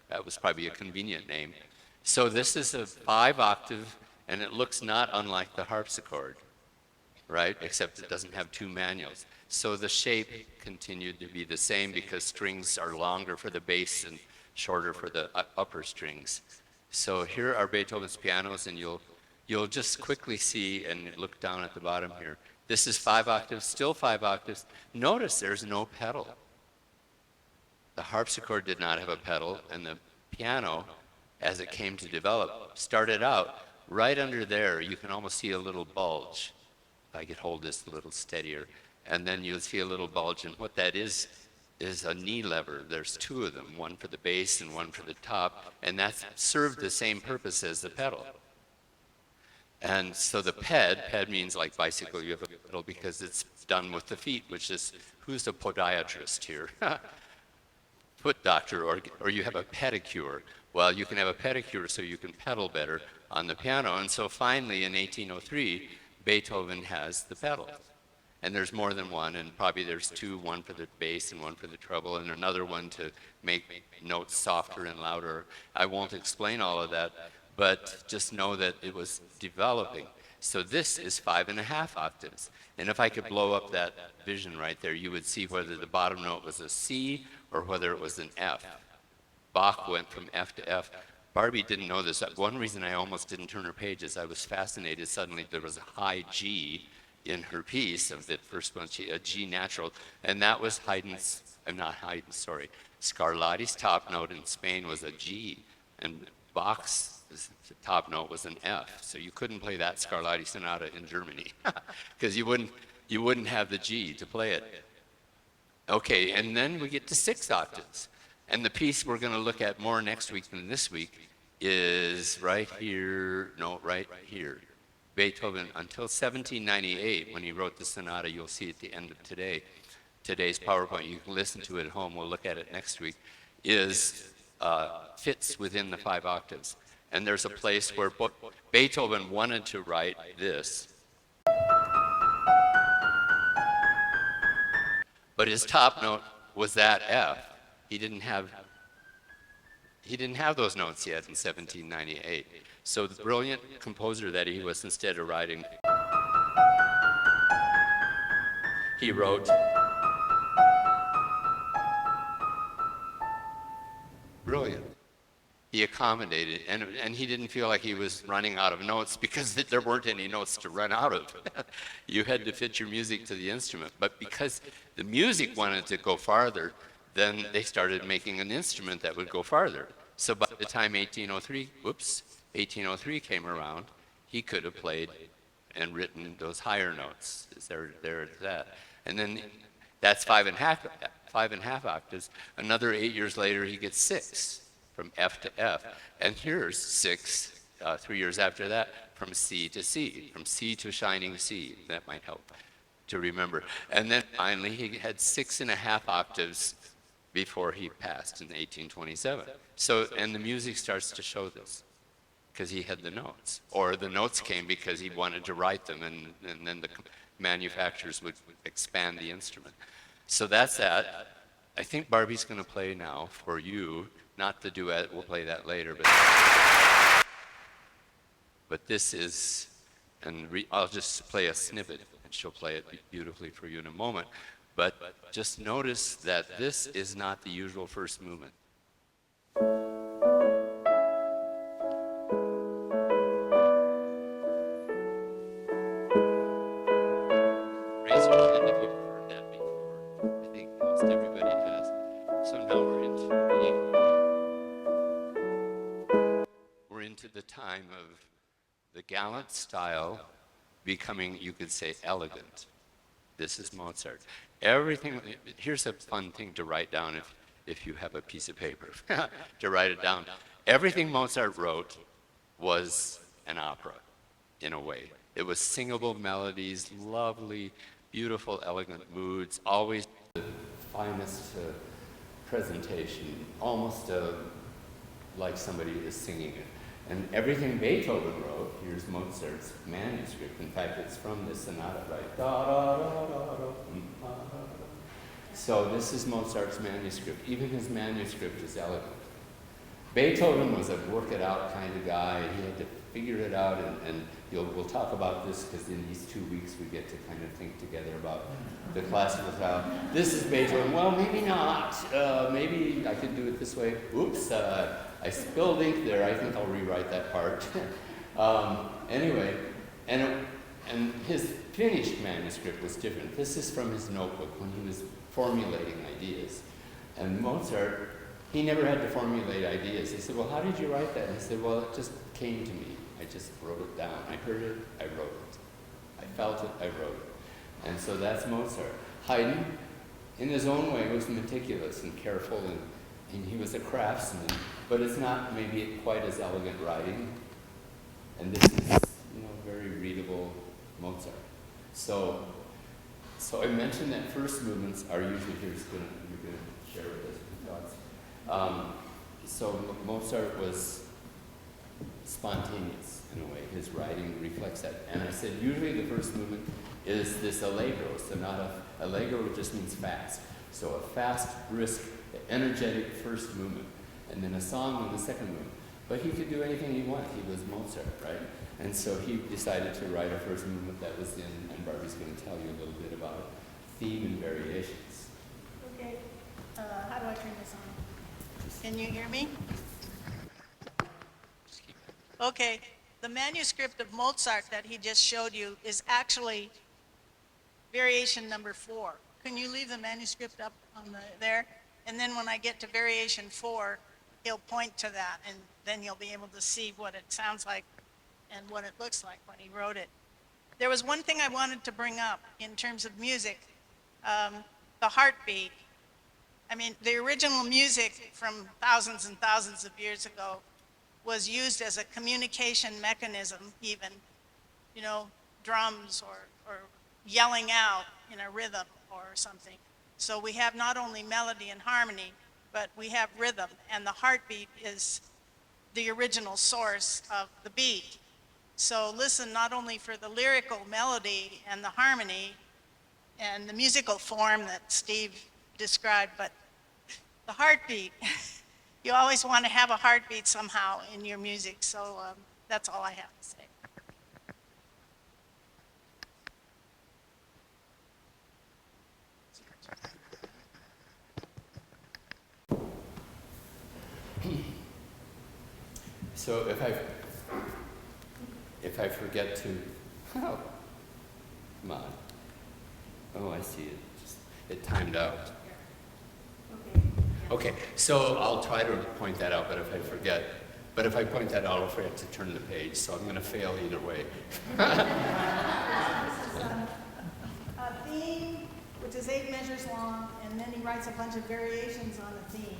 that was probably a convenient name. So this is a 5-octave, and it looks not unlike the harpsichord, right? Except it doesn't have 2 manuals. So the shape continued to be the same because strings are longer for the bass and shorter for the upper strings. So here are Beethoven's pianos, and you'll just quickly see, and look down at the bottom here. This is 5 octaves, still 5 octaves. Notice there's no pedal. The harpsichord did not have a pedal, and the piano, as it came to develop, started out right under there. You can almost see a little bulge. If I could hold this a little steadier. And then you'll see a little bulge, and what that is a knee lever. There's 2 of them, one for the bass and one for the top, and that served the same purpose as the pedal. And so the ped means like bicycle, you have a pedal because it's done with the feet, which is, who's a podiatrist here? Foot doctor, or you have a pedicure. Well, you can have a pedicure so you can pedal better on the piano. And so finally in 1803, Beethoven has the pedal. And there's more than one, and probably there's 2, one for the bass and one for the treble, and another one to make notes softer and louder. I won't explain all of that, but just know that it was developing. So this is 5.5 octaves. And if I could blow up that vision right there, you would see whether the bottom note was a C or whether it was an F. Bach went from F to F. Barbie didn't know this. One reason I almost didn't turn her page is I was fascinated. Suddenly there was a high G in her piece of the first one, a G natural, and that was Scarlatti's top note in Spain was a G, and Bach's top note was an F. So you couldn't play that Scarlatti sonata in Germany because you wouldn't have the G to play it. Okay, and then we get to 6 octaves, and the piece we're going to look at more next week than this week is right here. Beethoven, until 1798, when he wrote the sonata, you'll see at the end of today's PowerPoint, you can listen to it at home, we'll look at it next week, fits within the 5 octaves. And there's a place where Beethoven wanted to write this, but his top note was that F. He didn't have those notes yet in 1798. So the brilliant composer that he was, instead of writing, he wrote, brilliant. He accommodated, and he didn't feel like he was running out of notes because there weren't any notes to run out of. You had to fit your music to the instrument. But because the music wanted to go farther, then they started making an instrument that would go farther. So by the time 1803 came around, he could have played and written those higher notes. There's that. And then that's 5.5 octaves. Another 8 years later, he gets 6 from F to F. And here's 6, 3 years after that, from C to C, from C to shining C. That might help. to remember. And then finally, he had 6.5 octaves before he passed in 1827. So, and the music starts to show this, because he had the notes. Or the notes came because he wanted to write them, and then the manufacturers would expand the instrument. So that's that. I think Barbie's going to play now for you, not the duet, we'll play that later, but this is, and I'll just play a snippet, and she'll play it beautifully for you in a moment. But just notice that this is not the usual first movement. Raise your hand if you've heard that before. I think most everybody has. So now we're into the time of the gallant style becoming, you could say, elegant. This is Mozart. Everything, here's a fun thing to write down if you have a piece of paper, to write it down. Everything Mozart wrote was an opera, in a way. It was singable melodies, lovely, beautiful, elegant moods, always the finest presentation, almost like somebody is singing it. And everything Beethoven wrote, here's Mozart's manuscript. In fact, it's from the sonata, right? Da, da, da, da, da, da, da. So this is Mozart's manuscript. Even his manuscript is elegant. Beethoven was a work-it-out kind of guy. He had to figure it out, and we'll talk about this because in these 2 weeks we get to kind of think together about the classical style. This is Beethoven. Well, maybe not. Maybe I could do it this way. Oops, I spilled ink there. I think I'll rewrite that part. Anyway, and his finished manuscript was different. This is from his notebook when he was formulating ideas. And Mozart, he never had to formulate ideas. He said, well, how did you write that? And he said, well, it just came to me. I just wrote it down. I heard it, I wrote it. I felt it, I wrote it. And so that's Mozart. Haydn, in his own way, was meticulous and careful, and he was a craftsman, but it's not maybe quite as elegant writing. And this is, very readable Mozart. So I mentioned that first movements are usually, you're going to share with us your thoughts. So Mozart was spontaneous in a way. His writing reflects that. And I said usually the first movement is this allegro sonata. Allegro just means fast. So a fast, brisk, energetic first movement. And then a song in the second movement. But he could do anything he wanted. He was Mozart, right? And so he decided to write a first movement that was in, and Barbie's going to tell you a little bit about it, theme and variations. Okay, how do I turn this on? Can you hear me? Okay, the manuscript of Mozart that he just showed you is actually variation number 4. Can you leave the manuscript up on there? And then when I get to variation 4, he'll point to that, and then you'll be able to see what it sounds like and what it looks like when he wrote it. There was one thing I wanted to bring up in terms of music, the heartbeat. I mean, the original music from thousands and thousands of years ago was used as a communication mechanism even, drums or yelling out in a rhythm or something. So we have not only melody and harmony, but we have rhythm, and the heartbeat is the original source of the beat. So listen not only for the lyrical melody and the harmony and the musical form that Steve described, but the heartbeat. You always want to have a heartbeat somehow in your music, so that's all I have to say. So if I forget to, oh, come on. Oh, I see it. It timed out. Okay, so I'll try to point that out, but if I point that out, I'll forget to turn the page, so I'm going to fail either way. A theme, which is 8 measures long, and then he writes a bunch of variations on the theme.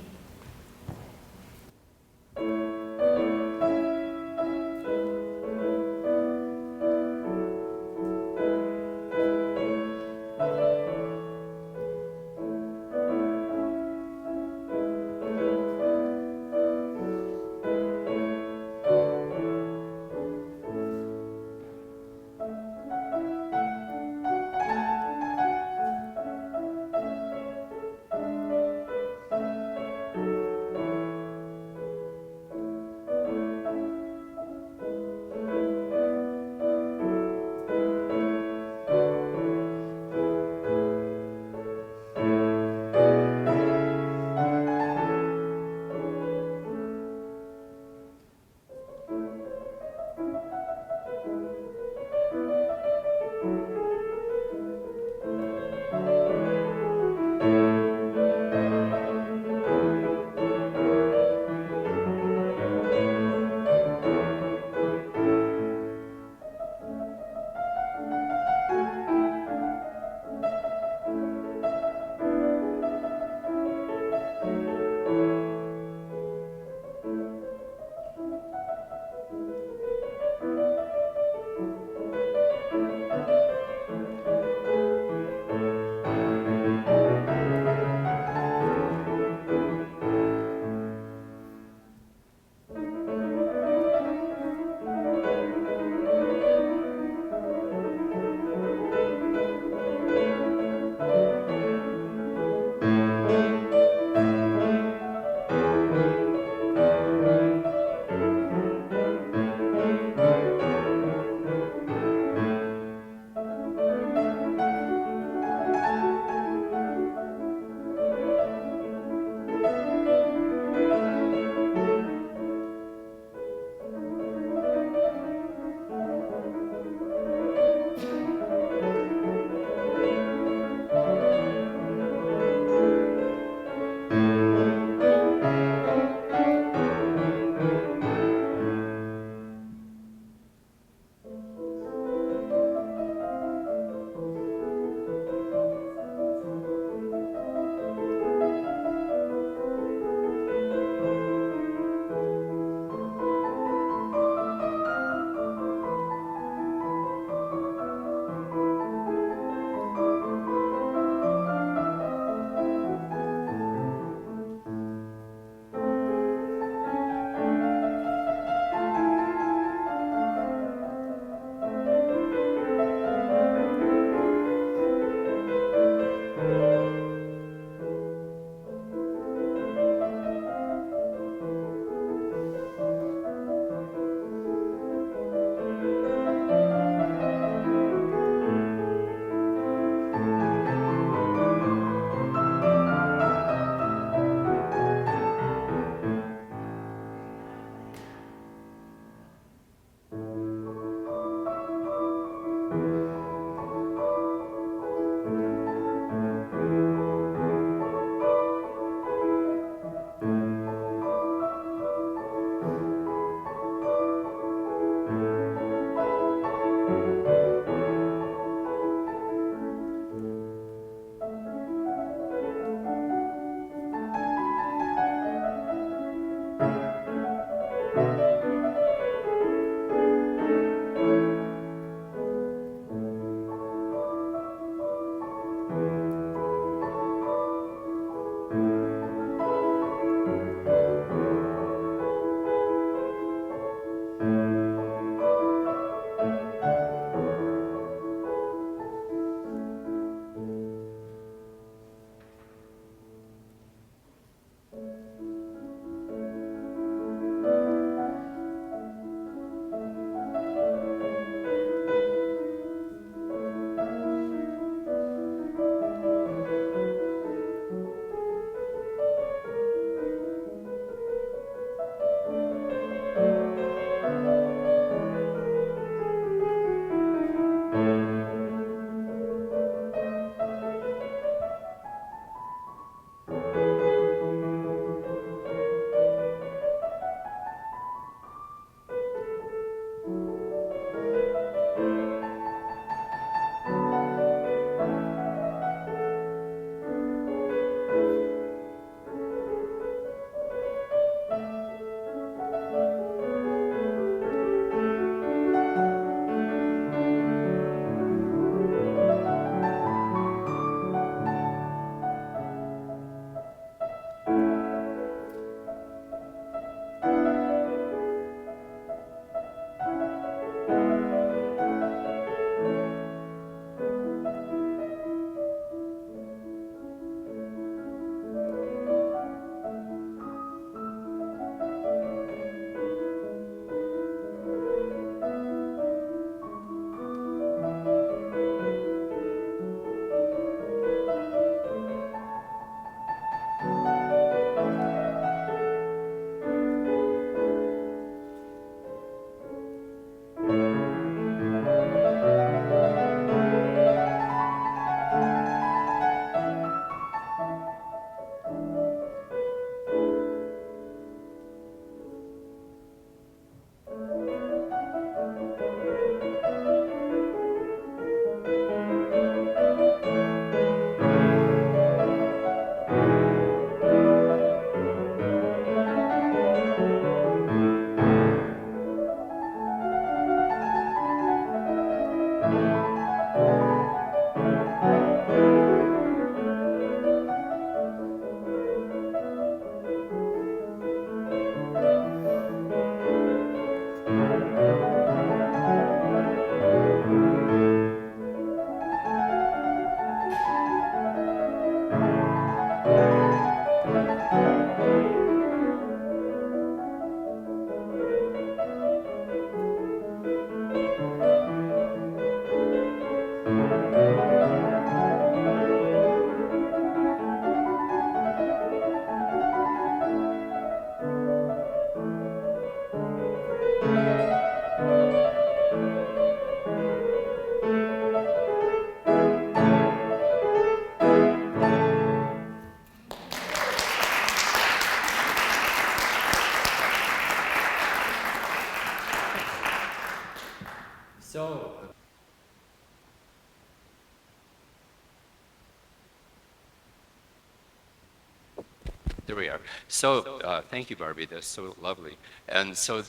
there we are. So, thank you, Barbie. That's so lovely. And so,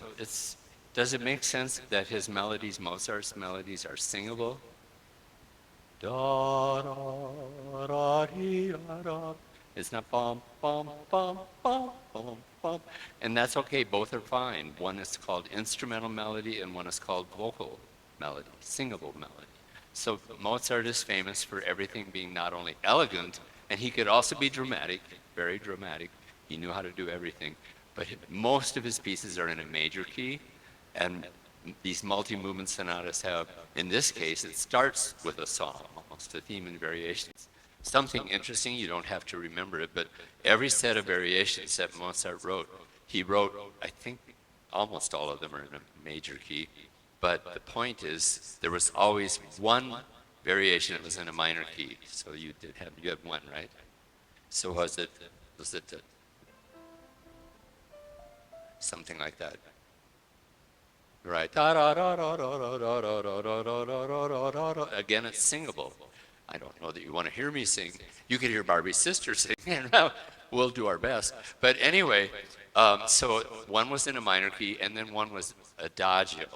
does it make sense that his melodies, Mozart's melodies, are singable? Da da da dee, da da. It's not bum bum bum bum bum bum, and that's okay. Both are fine. One is called instrumental melody, and one is called vocal melody, singable melody. So Mozart is famous for everything being not only elegant, and he could also be dramatic, very dramatic. He knew how to do everything, but most of his pieces are in a major key, and these multi-movement sonatas have, in this case, it starts with a song, almost a theme and variations. Something interesting, you don't have to remember it, but every set of variations that Mozart wrote, he wrote, I think almost all of them are in a major key, but the point is there was always one variation that was in a minor key. So you had one, right? So was it something like that? Right. Again, it's singable. I don't know that you want to hear me sing. You could hear Barbie's sister sing, and we'll do our best. But anyway, so one was in a minor key, and then one was adagio,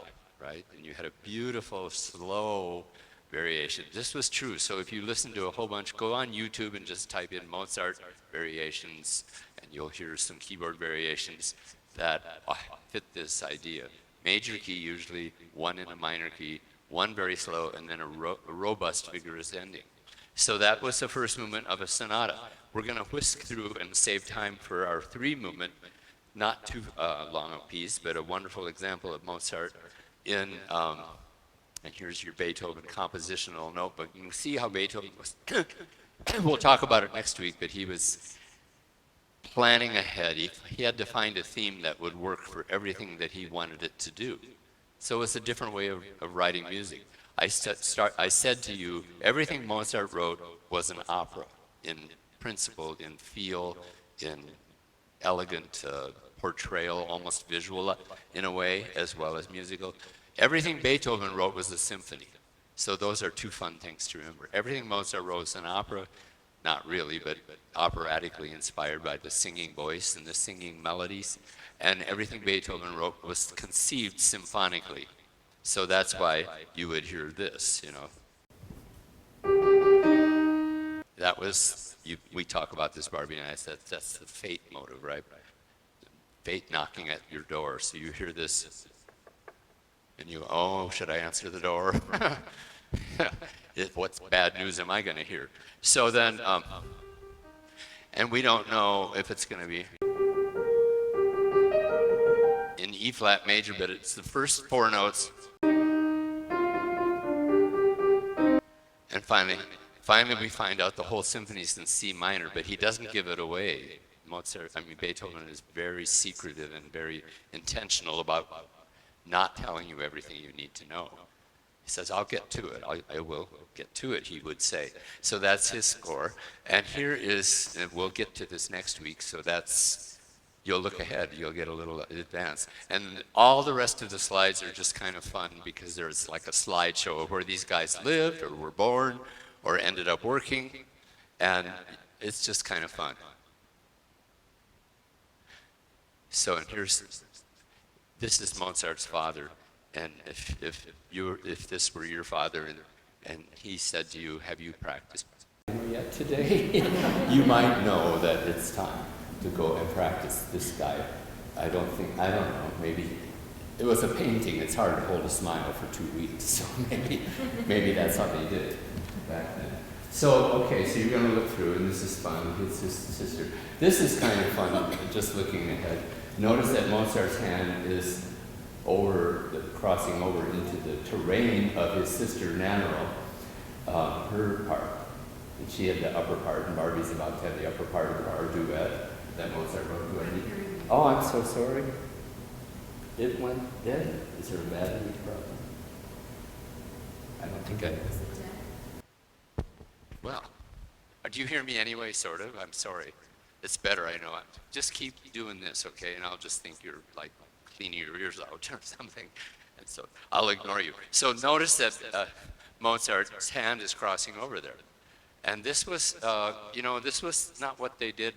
right? And you had a beautiful, slow variation. This was true. So if you listen to a whole bunch, go on YouTube and just type in Mozart variations, and you'll hear some keyboard variations that fit this idea. Major key usually, one in a minor key, one very slow, and then a robust, vigorous ending. So that was the first movement of a sonata. We're going to whisk through and save time for our three movement, not too long a piece, but a wonderful example of Mozart in, and here's your Beethoven compositional notebook. You can see how Beethoven was, we'll talk about it next week, but he was planning ahead. He had to find a theme that would work for everything that he wanted it to do. So it's a different way of writing music. I said to you, everything Mozart wrote was an opera in principle, in feel, in elegant portrayal, almost visual in a way, as well as musical. Everything Beethoven wrote was a symphony. So those are two fun things to remember. Everything Mozart wrote was an opera. Not really, but operatically inspired by the singing voice and the singing melodies. And everything Beethoven wrote was conceived symphonically. So that's why you would hear this, you know. That was, we talk about this, Barbie and I said, that's the fate motive, right? Fate knocking at your door. So you hear this, and you, oh, should I answer the door? What bad news am I going to hear? So then, and we don't know if it's going to be in E flat major, but it's the first four notes. And finally we find out the whole symphony's in C minor, but he doesn't give it away. Beethoven is very secretive and very intentional about not telling you everything you need to know. He says, I'll get to it. I will get to it, he would say. So that's his score. And here is, and we'll get to this next week, so that's, you'll look ahead, you'll get a little advance. And all the rest of the slides are just kind of fun because there's like a slideshow of where these guys lived or were born or ended up working. And it's just kind of fun. So, and this is Mozart's father. And if this were your father and he said to you, have you practiced yet today? You might know that it's time to go and practice this guy. I don't know, maybe it was a painting. It's hard to hold a smile for 2 weeks, so maybe that's how they did it back then. So, okay, so you're going to look through, and this is fun. It's his sister. This is kind of fun, just looking ahead. Notice that Mozart's hand is crossing over into the terrain of his sister Nannerl, her part. And she had the upper part, and Barbie's about to have the upper part of our duet that Mozart wrote. Oh, I'm so sorry. It went dead. Is there a battery problem? I don't think I did. Well, do you hear me anyway, sort of? I'm sorry. It's better, I know. Just keep doing this, okay? And I'll just think you're like cleaning your ears out or something. And so I'll ignore you. So notice that Mozart's hand is crossing over there. And this was, this was not what they did.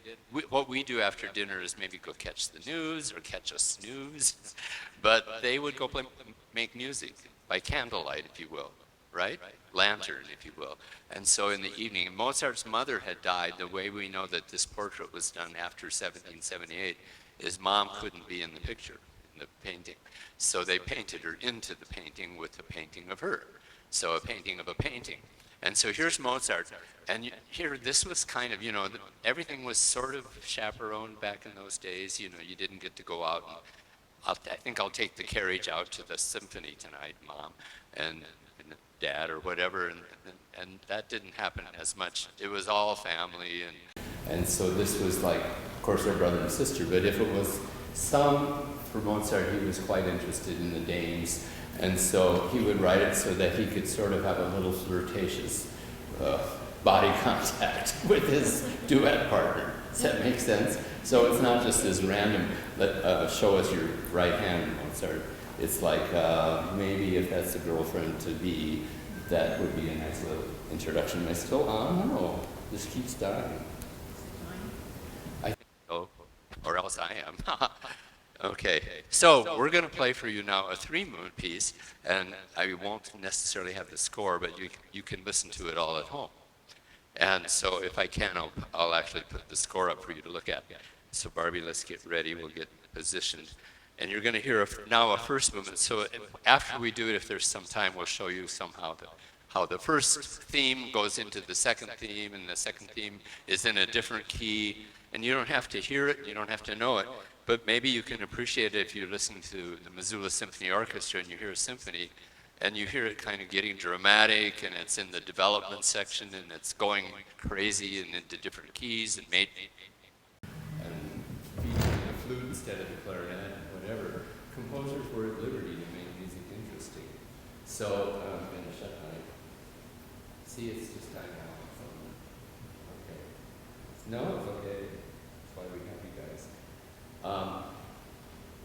What we do after dinner is maybe go catch the news or catch a snooze, but they would go make music by candlelight, if you will, right? Lantern, if you will. And so in the evening, Mozart's mother had died. The way we know that this portrait was done after 1778 is mom couldn't be in the picture, in the painting. So they painted her into the painting with a painting of her. So a painting of a painting. And so here's Mozart, and here, this was kind of, everything was sort of chaperoned back in those days. You didn't get to go out and, I think I'll take the carriage out to the symphony tonight, Mom, and Dad, or whatever, and that didn't happen as much. It was all family, and so this was like, of course, our brother and sister, but if it was for Mozart, he was quite interested in the dames. And so he would write it so that he could sort of have a little flirtatious body contact with his duet partner. Does that make sense? So it's not just this random, show us your right hand, Mozart. It's like, maybe if that's the girlfriend to be, that would be a nice little introduction. And I still, no, this keeps dying. I think so, or else I am. Okay, so we're going to play for you now a three-movement piece, and I won't necessarily have the score, but you can listen to it all at home. And so if I can, I'll actually put the score up for you to look at. So Barbie, let's get ready. We'll get positioned. And you're going to hear now a first movement. So after we do it, if there's some time, we'll show you somehow how the first theme goes into the second theme, and the second theme is in a different key. And you don't have to hear it, you don't have to know it, but maybe you can appreciate it if you're listening to the Missoula Symphony Orchestra and you hear a symphony, and you hear it kind of getting dramatic, and it's in the development section, and it's going crazy and into different keys, and feeding a flute instead of a clarinet, whatever. Composers were at liberty to make music interesting. So I'm going to shut my. See, it's just dying out. Okay. No, it's okay. That's why we have you guys.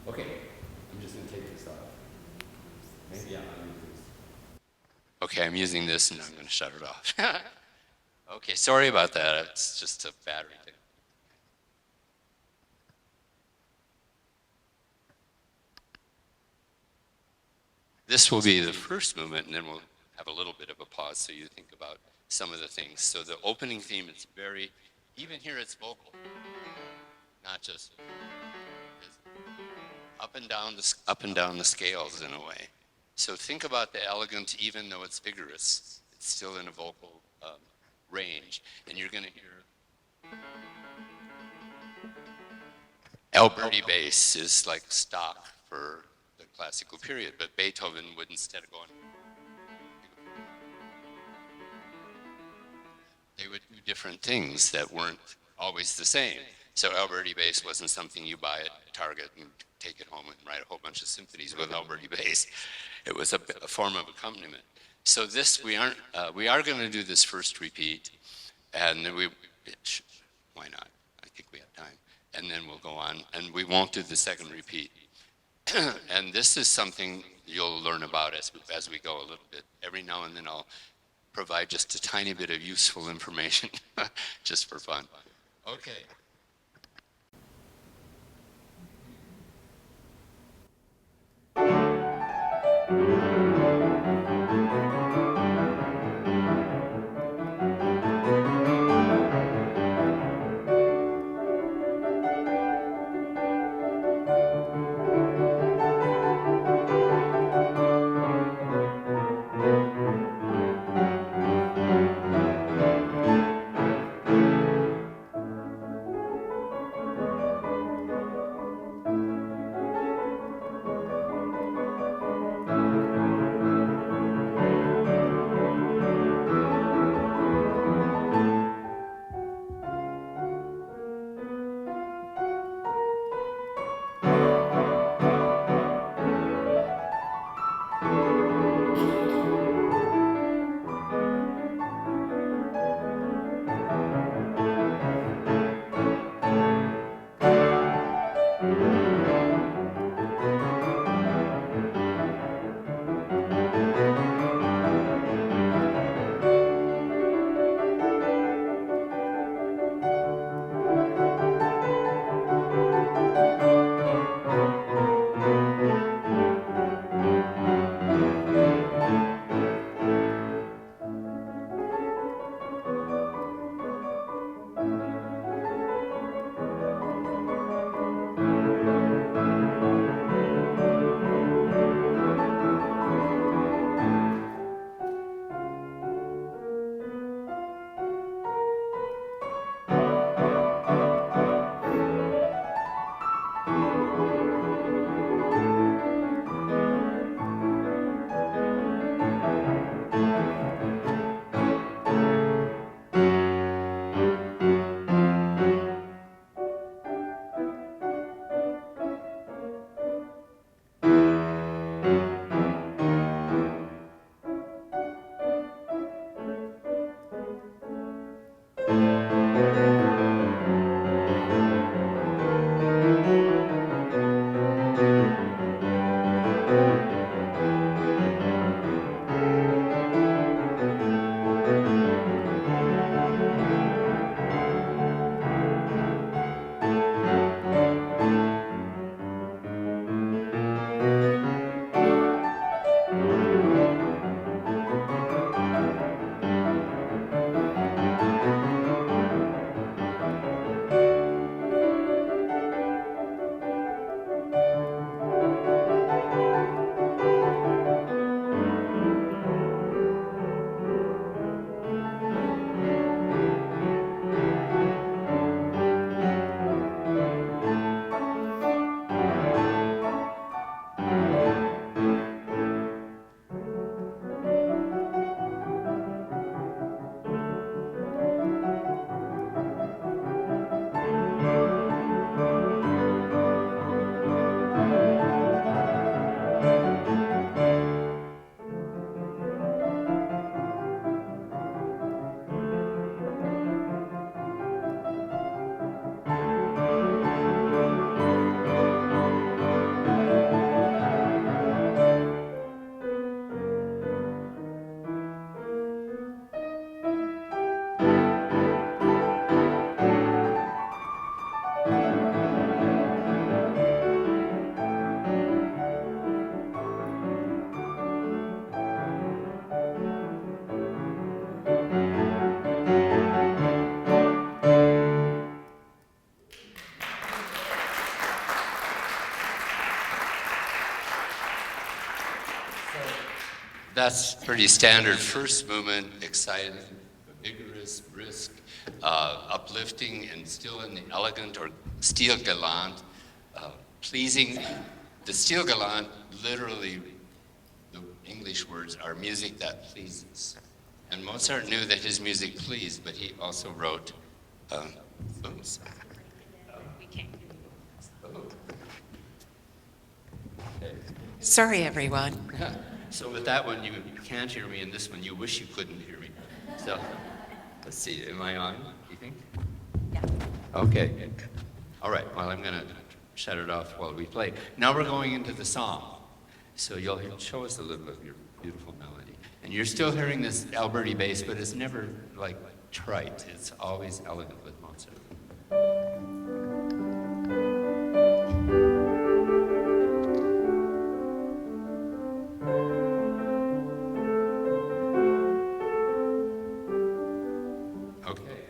Okay, I'm just going to take this off. Maybe I'm using this. Okay, I'm using this, and I'm going to shut it off. Okay, sorry about that. It's just a battery thing. This will be the first movement, and then we'll have a little bit of a pause so you think about some of the things. So the opening theme is even here it's vocal, not just up and down the scales in a way. So think about the elegant, even though it's vigorous, it's still in a vocal range, and you're going to hear Alberti bass is like stock for the classical period, but Beethoven would, instead of going, they would do different things that weren't always the same. So Alberti bass wasn't something you buy at Target and take it home and write a whole bunch of symphonies with Alberti bass. It was a form of accompaniment. So this, we are going to do this first repeat, and then why not? I think we have time. And then we'll go on, and we won't do the second repeat. And this is something you'll learn about as we go a little bit. Every now and then I'll provide just a tiny bit of useful information, just for fun. Okay. that's pretty standard. First movement, exciting, vigorous, brisk, uplifting, and still in the elegant or stile galant, pleasing. The stile galant, literally, the English words are music that pleases. And Mozart knew that his music pleased, but he also wrote, oops. We can't. Okay. Sorry, everyone. So with that one, you can't hear me, and this one, you wish you couldn't hear me. So, let's see, am I on, do you think? Yeah. Okay. All right, well, I'm going to shut it off while we play. Now we're going into the song. So you'll show us a little of your beautiful melody. And you're still hearing this Alberti bass, but it's never like trite. It's always elegant with Mozart. Okay,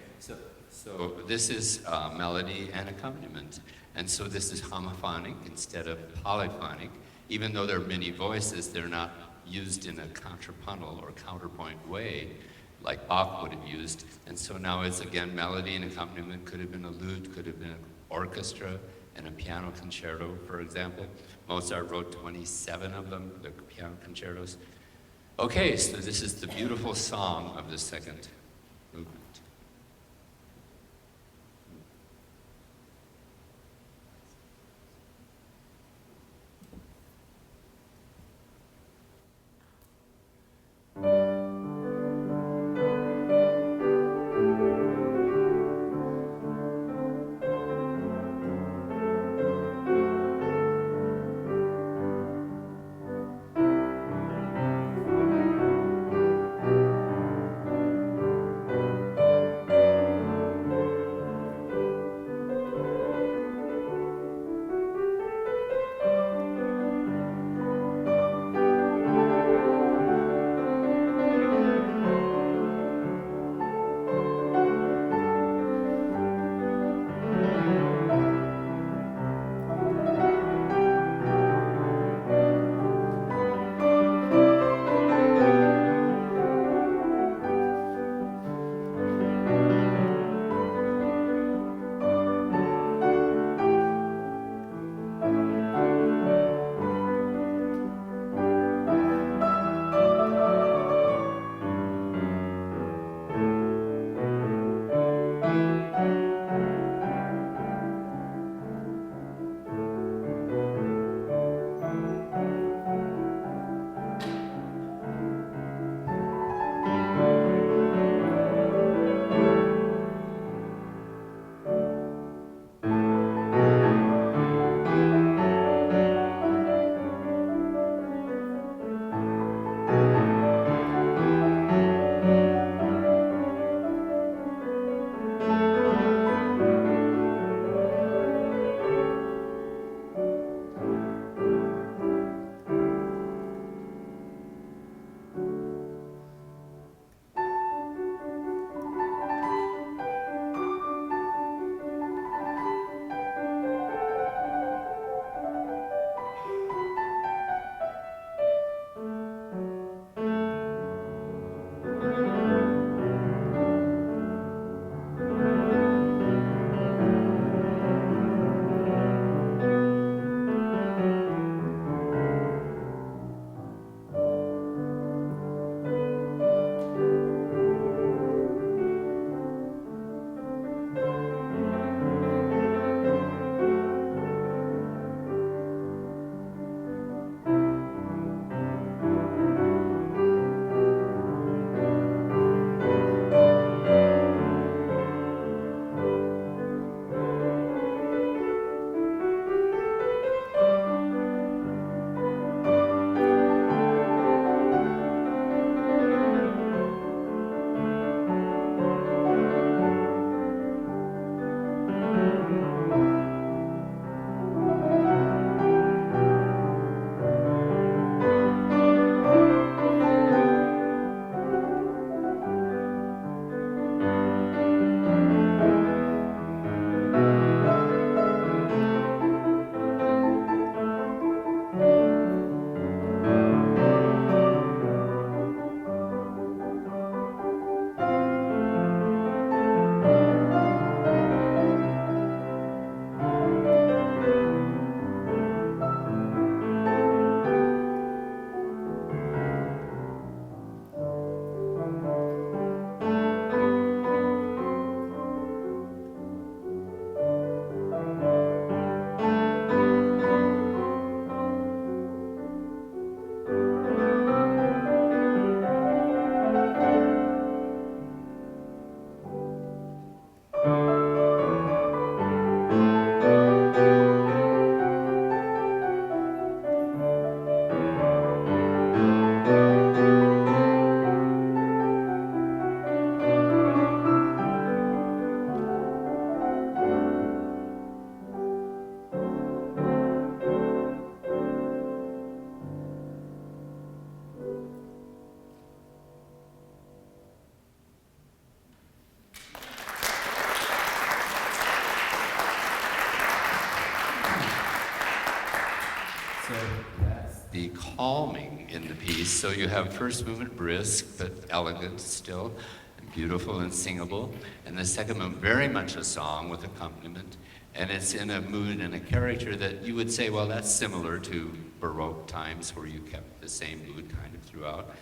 so this is melody and accompaniment. And so this is homophonic instead of polyphonic. Even though there are many voices, they're not used in a contrapuntal or counterpoint way like Bach would have used. And so now it's again melody and accompaniment. Could have been a lute, could have been an orchestra and a piano concerto, for example. Mozart wrote 27 of them, the piano concertos. Okay, so this is the beautiful song of the second movement. calming in the piece. So you have first movement brisk, but elegant still, and beautiful and singable. And the second movement, very much a song with accompaniment. And it's in a mood and a character that you would say, well, that's similar to Baroque times where you kept the same mood kind of throughout.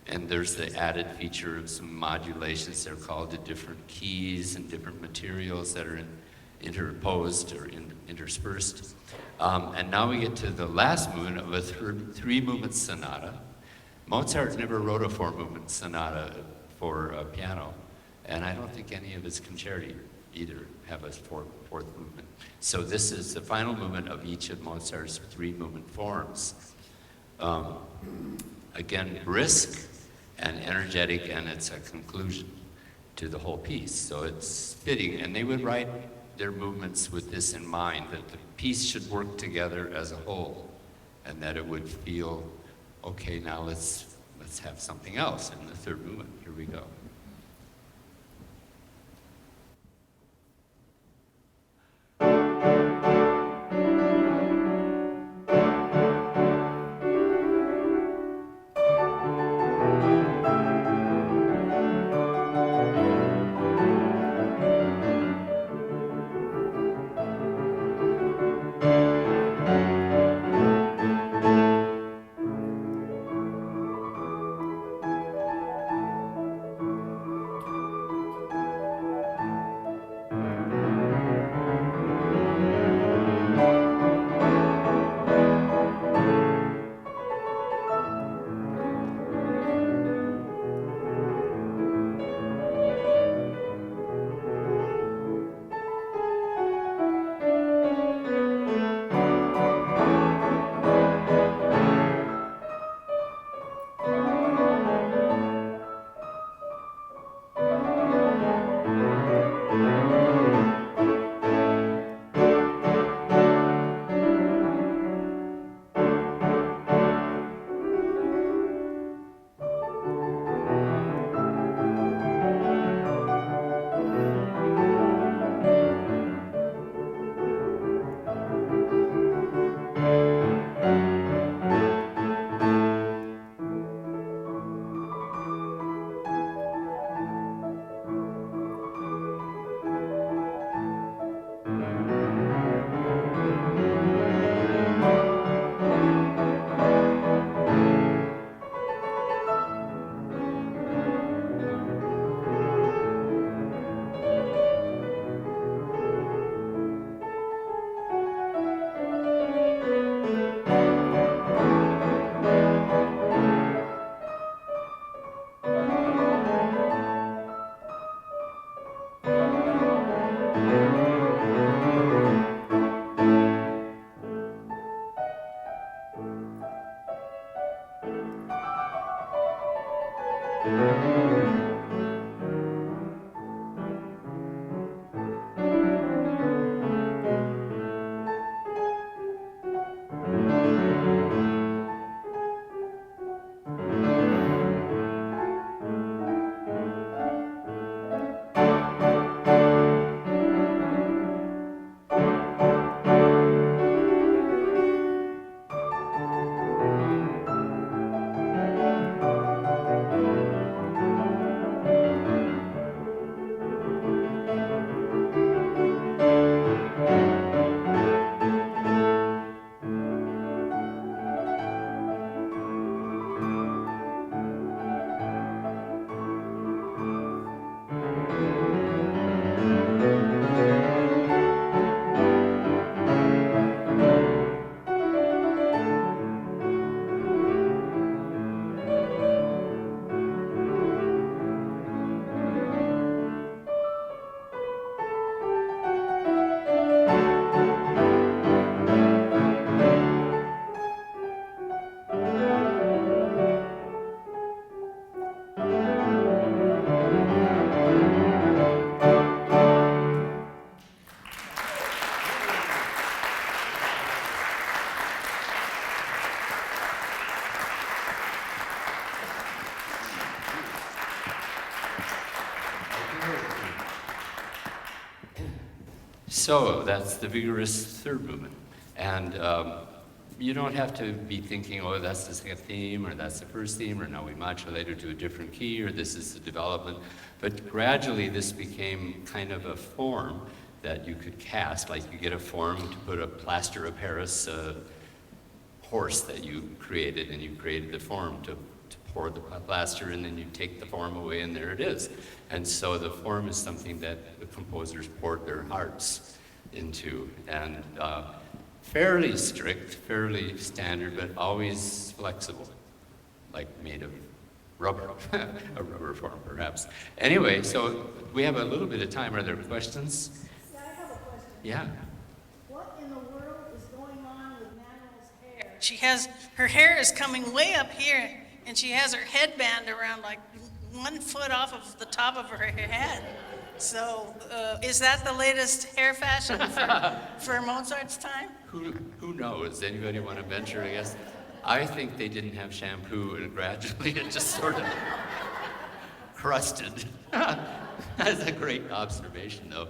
And there's the added feature of some modulations. They're called the different keys and different materials that are interposed or interspersed. And now we get to the last movement of a three-movement sonata. Mozart never wrote a four-movement sonata for a piano, and I don't think any of his concerti either have a fourth movement. So this is the final movement of each of Mozart's three-movement forms. Again, brisk and energetic, and it's a conclusion to the whole piece. So it's fitting, and they would write their movements with this in mind, that the piece should work together as a whole, and that it would feel, okay, now let's have something else in the third movement. Here we go. So that's the vigorous third movement. And you don't have to be thinking, oh, that's the second theme, or that's the first theme, or now we modulate it to a different key, or this is the development. But gradually this became kind of a form that you could cast, like you get a form to put a plaster of Paris horse that you created, and you created the form to pour the plaster, and then you take the form away, and there it is. And so the form is something that the composers poured their hearts into, and fairly strict, fairly standard, but always flexible, like made of rubber, a rubber form perhaps. Anyway, so we have a little bit of time. Are there questions? Yeah, I have a question. Yeah. What in the world is going on with Manuel's hair? Her hair is coming way up here, and she has her headband around like 1 foot off of the top of her head. So, is that the latest hair fashion for Mozart's time? Who knows? Anybody want to venture a guess? I think they didn't have shampoo, and gradually it just sort of crusted. That's a great observation, though.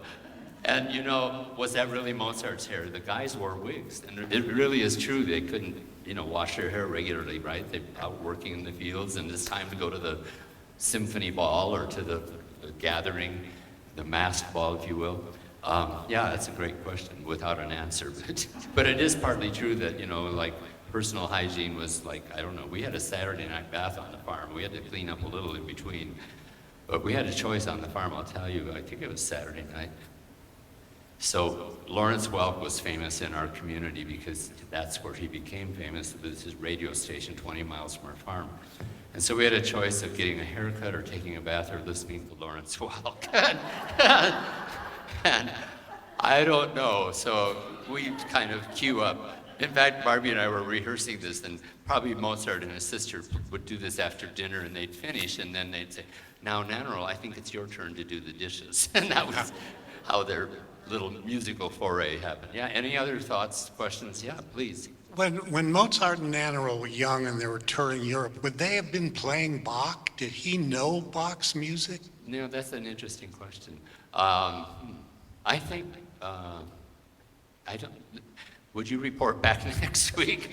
And you know, was that really Mozart's hair? The guys wore wigs, and it really is true. They couldn't, wash their hair regularly, right? They're out working in the fields, and it's time to go to the symphony ball or to the gathering, the masked ball, if you will. Yeah, that's a great question without an answer. But it is partly true that, like personal hygiene was like, I don't know, we had a Saturday night bath on the farm. We had to clean up a little in between. But we had a choice on the farm, I'll tell you. I think it was Saturday night. So Lawrence Welk was famous in our community because that's where he became famous. It was his radio station 20 miles from our farm. And so we had a choice of getting a haircut or taking a bath or listening to Lawrence Welk. And I don't know, so we kind of queue up. In fact, Barbie and I were rehearsing this, and probably Mozart and his sister would do this after dinner, and they'd finish, and then they'd say, now, Nannerl, I think it's your turn to do the dishes. And that was how their little musical foray happened. Yeah, any other thoughts, questions? Yeah, please. When Mozart and Nannerl were young and they were touring Europe, would they have been playing Bach? Did he know Bach's music? No, that's an interesting question. I think, I don't, would you report back next week?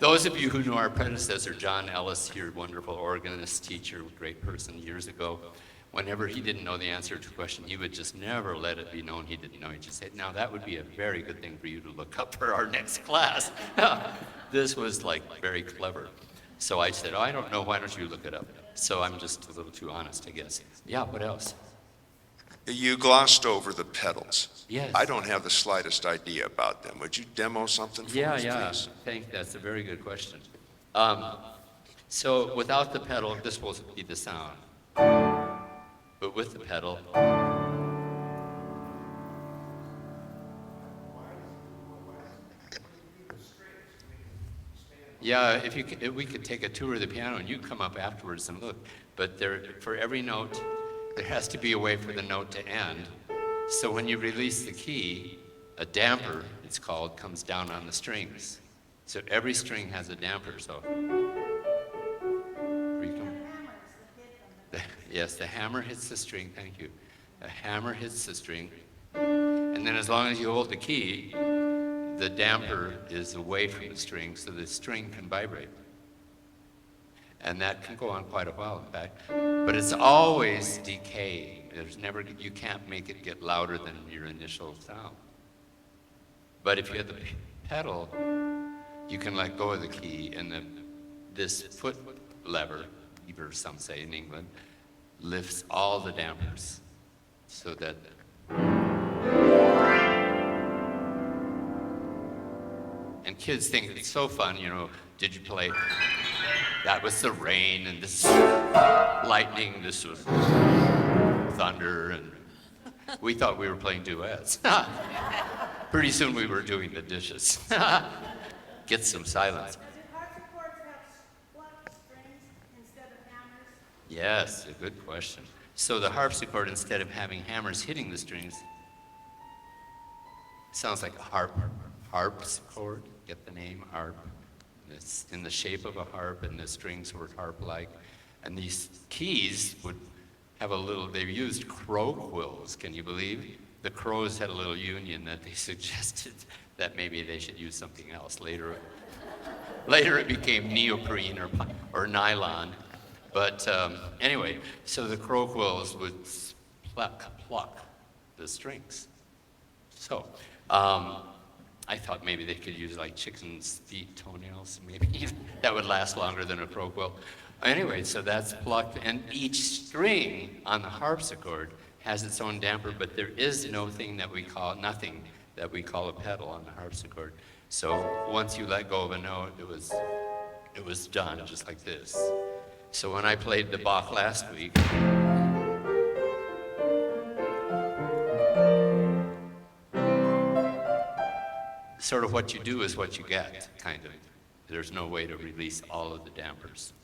Those of you who know our predecessor, John Ellis, here, wonderful organist, teacher, great person years ago, whenever he didn't know the answer to a question, he would just never let it be known he didn't know. He'd just say, now that would be a very good thing for you to look up for our next class. This was like very clever. So I said, oh, I don't know, why don't you look it up? So I'm just a little too honest, I guess. Yeah, what else? You glossed over the pedals. Yes. I don't have the slightest idea about them. Would you demo something for us, please? That's a very good question. So without the pedal, this will be the sound. But with the pedal, yeah, if we could take a tour of the piano, and you come up afterwards and look. But for every note, there has to be a way for the note to end. So when you release the key, a damper, it's called, comes down on the strings. So every string has a damper. So yes, the hammer hits the string, thank you. The hammer hits the string, and then as long as you hold the key, the damper is away from the string, so the string can vibrate. And that can go on quite a while, in fact. But it's always decaying. You can't make it get louder than your initial sound. But if you have the pedal, you can let go of the key, and this foot lever, some say in England, lifts all the dampers so that and kids think it's so fun, did you play that was the rain and this lightning, this was thunder, and we thought we were playing duets. Pretty soon we were doing the dishes. Get some silence. Yes, a good question. So the harpsichord, instead of having hammers hitting the strings, sounds like a harpsichord. Get the name harp. It's in the shape of a harp, and the strings were harp-like. And these keys would have they used crow quills, can you believe? The crows had a little union that they suggested that maybe they should use something else. Later it became neoprene or nylon. But anyway, so the crow quills would pluck the strings. So I thought maybe they could use like chicken's feet, toenails, maybe that would last longer than a crow quill. Anyway, so that's plucked, and each string on the harpsichord has its own damper, but there is nothing that we call a pedal on the harpsichord. So once you let go of a note, it was done, just like this. So when I played the Bach last week, sort of what you do is what you get, kind of. There's no way to release all of the dampers.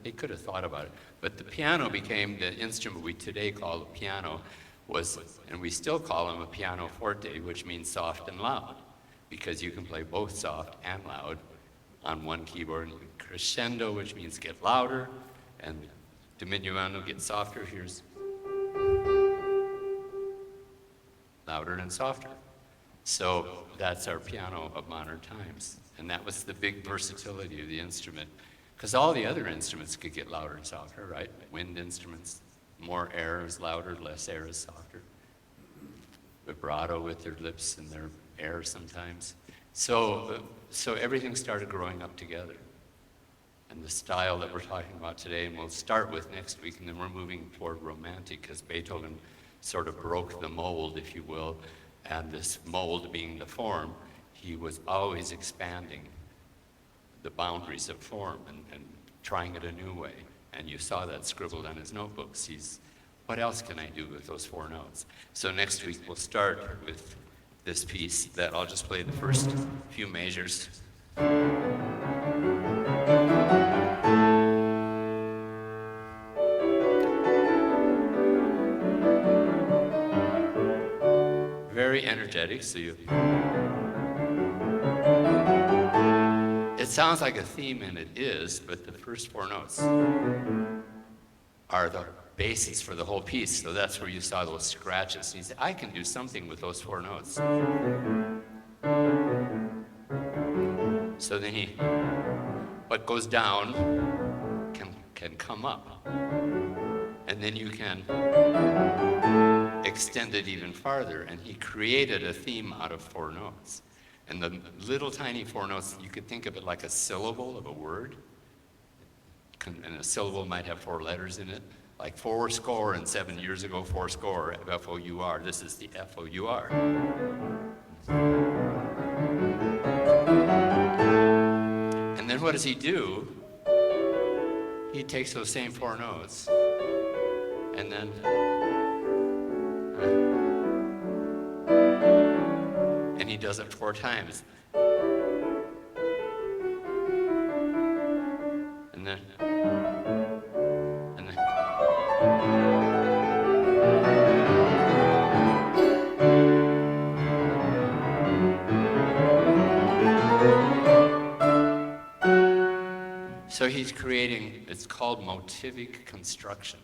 They could have thought about it. But the piano became the instrument we today call a piano, and we still call them a piano forte, which means soft and loud, because you can play both soft and loud on one keyboard. And crescendo, which means get louder, and diminuendo, get softer. Here's louder and softer. So that's our piano of modern times. And that was the big versatility of the instrument. Because all the other instruments could get louder and softer, right? Wind instruments, more air is louder, less air is softer. Vibrato with their lips and their air sometimes. So everything started growing up together. And the style that we're talking about today, and we'll start with next week, and then we're moving toward romantic, because Beethoven sort of broke the mold, if you will. And this mold being the form, he was always expanding the boundaries of form and trying it a new way. And you saw that scribbled on his notebooks. What else can I do with those 4 notes? So next week we'll start with this piece that I'll just play the first few measures. Very energetic, so it sounds like a theme, and it is, but the first 4 notes are the basis for the whole piece, so that's where you saw those scratches. And he said, I can do something with those 4 notes. So then what goes down can come up, and then you can extend it even farther, and he created a theme out of 4 notes. And the little tiny 4 notes, you could think of it like a syllable of a word. And a syllable might have 4 letters in it, like 4 score, and 7 years ago, 4 score, F-O-U-R. This is the F-O-U-R. And then what does he do? He takes those same 4 notes, and then and he does it 4 times. And then so he's creating, it's called motivic construction.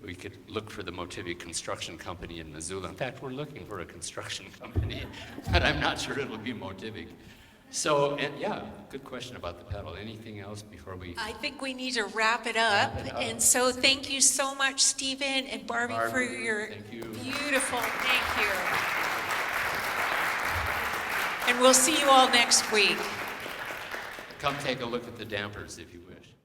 We could look for the Motivic Construction Company in Missoula. In fact, we're looking for a construction company, but I'm not sure it'll be Motivic. So, and yeah, good question about the pedal. Anything else before we... I think we need to wrap it up. And so thank you so much, Stephen and Barbie, for your beautiful, thank you. And we'll see you all next week. Come take a look at the dampers if you wish.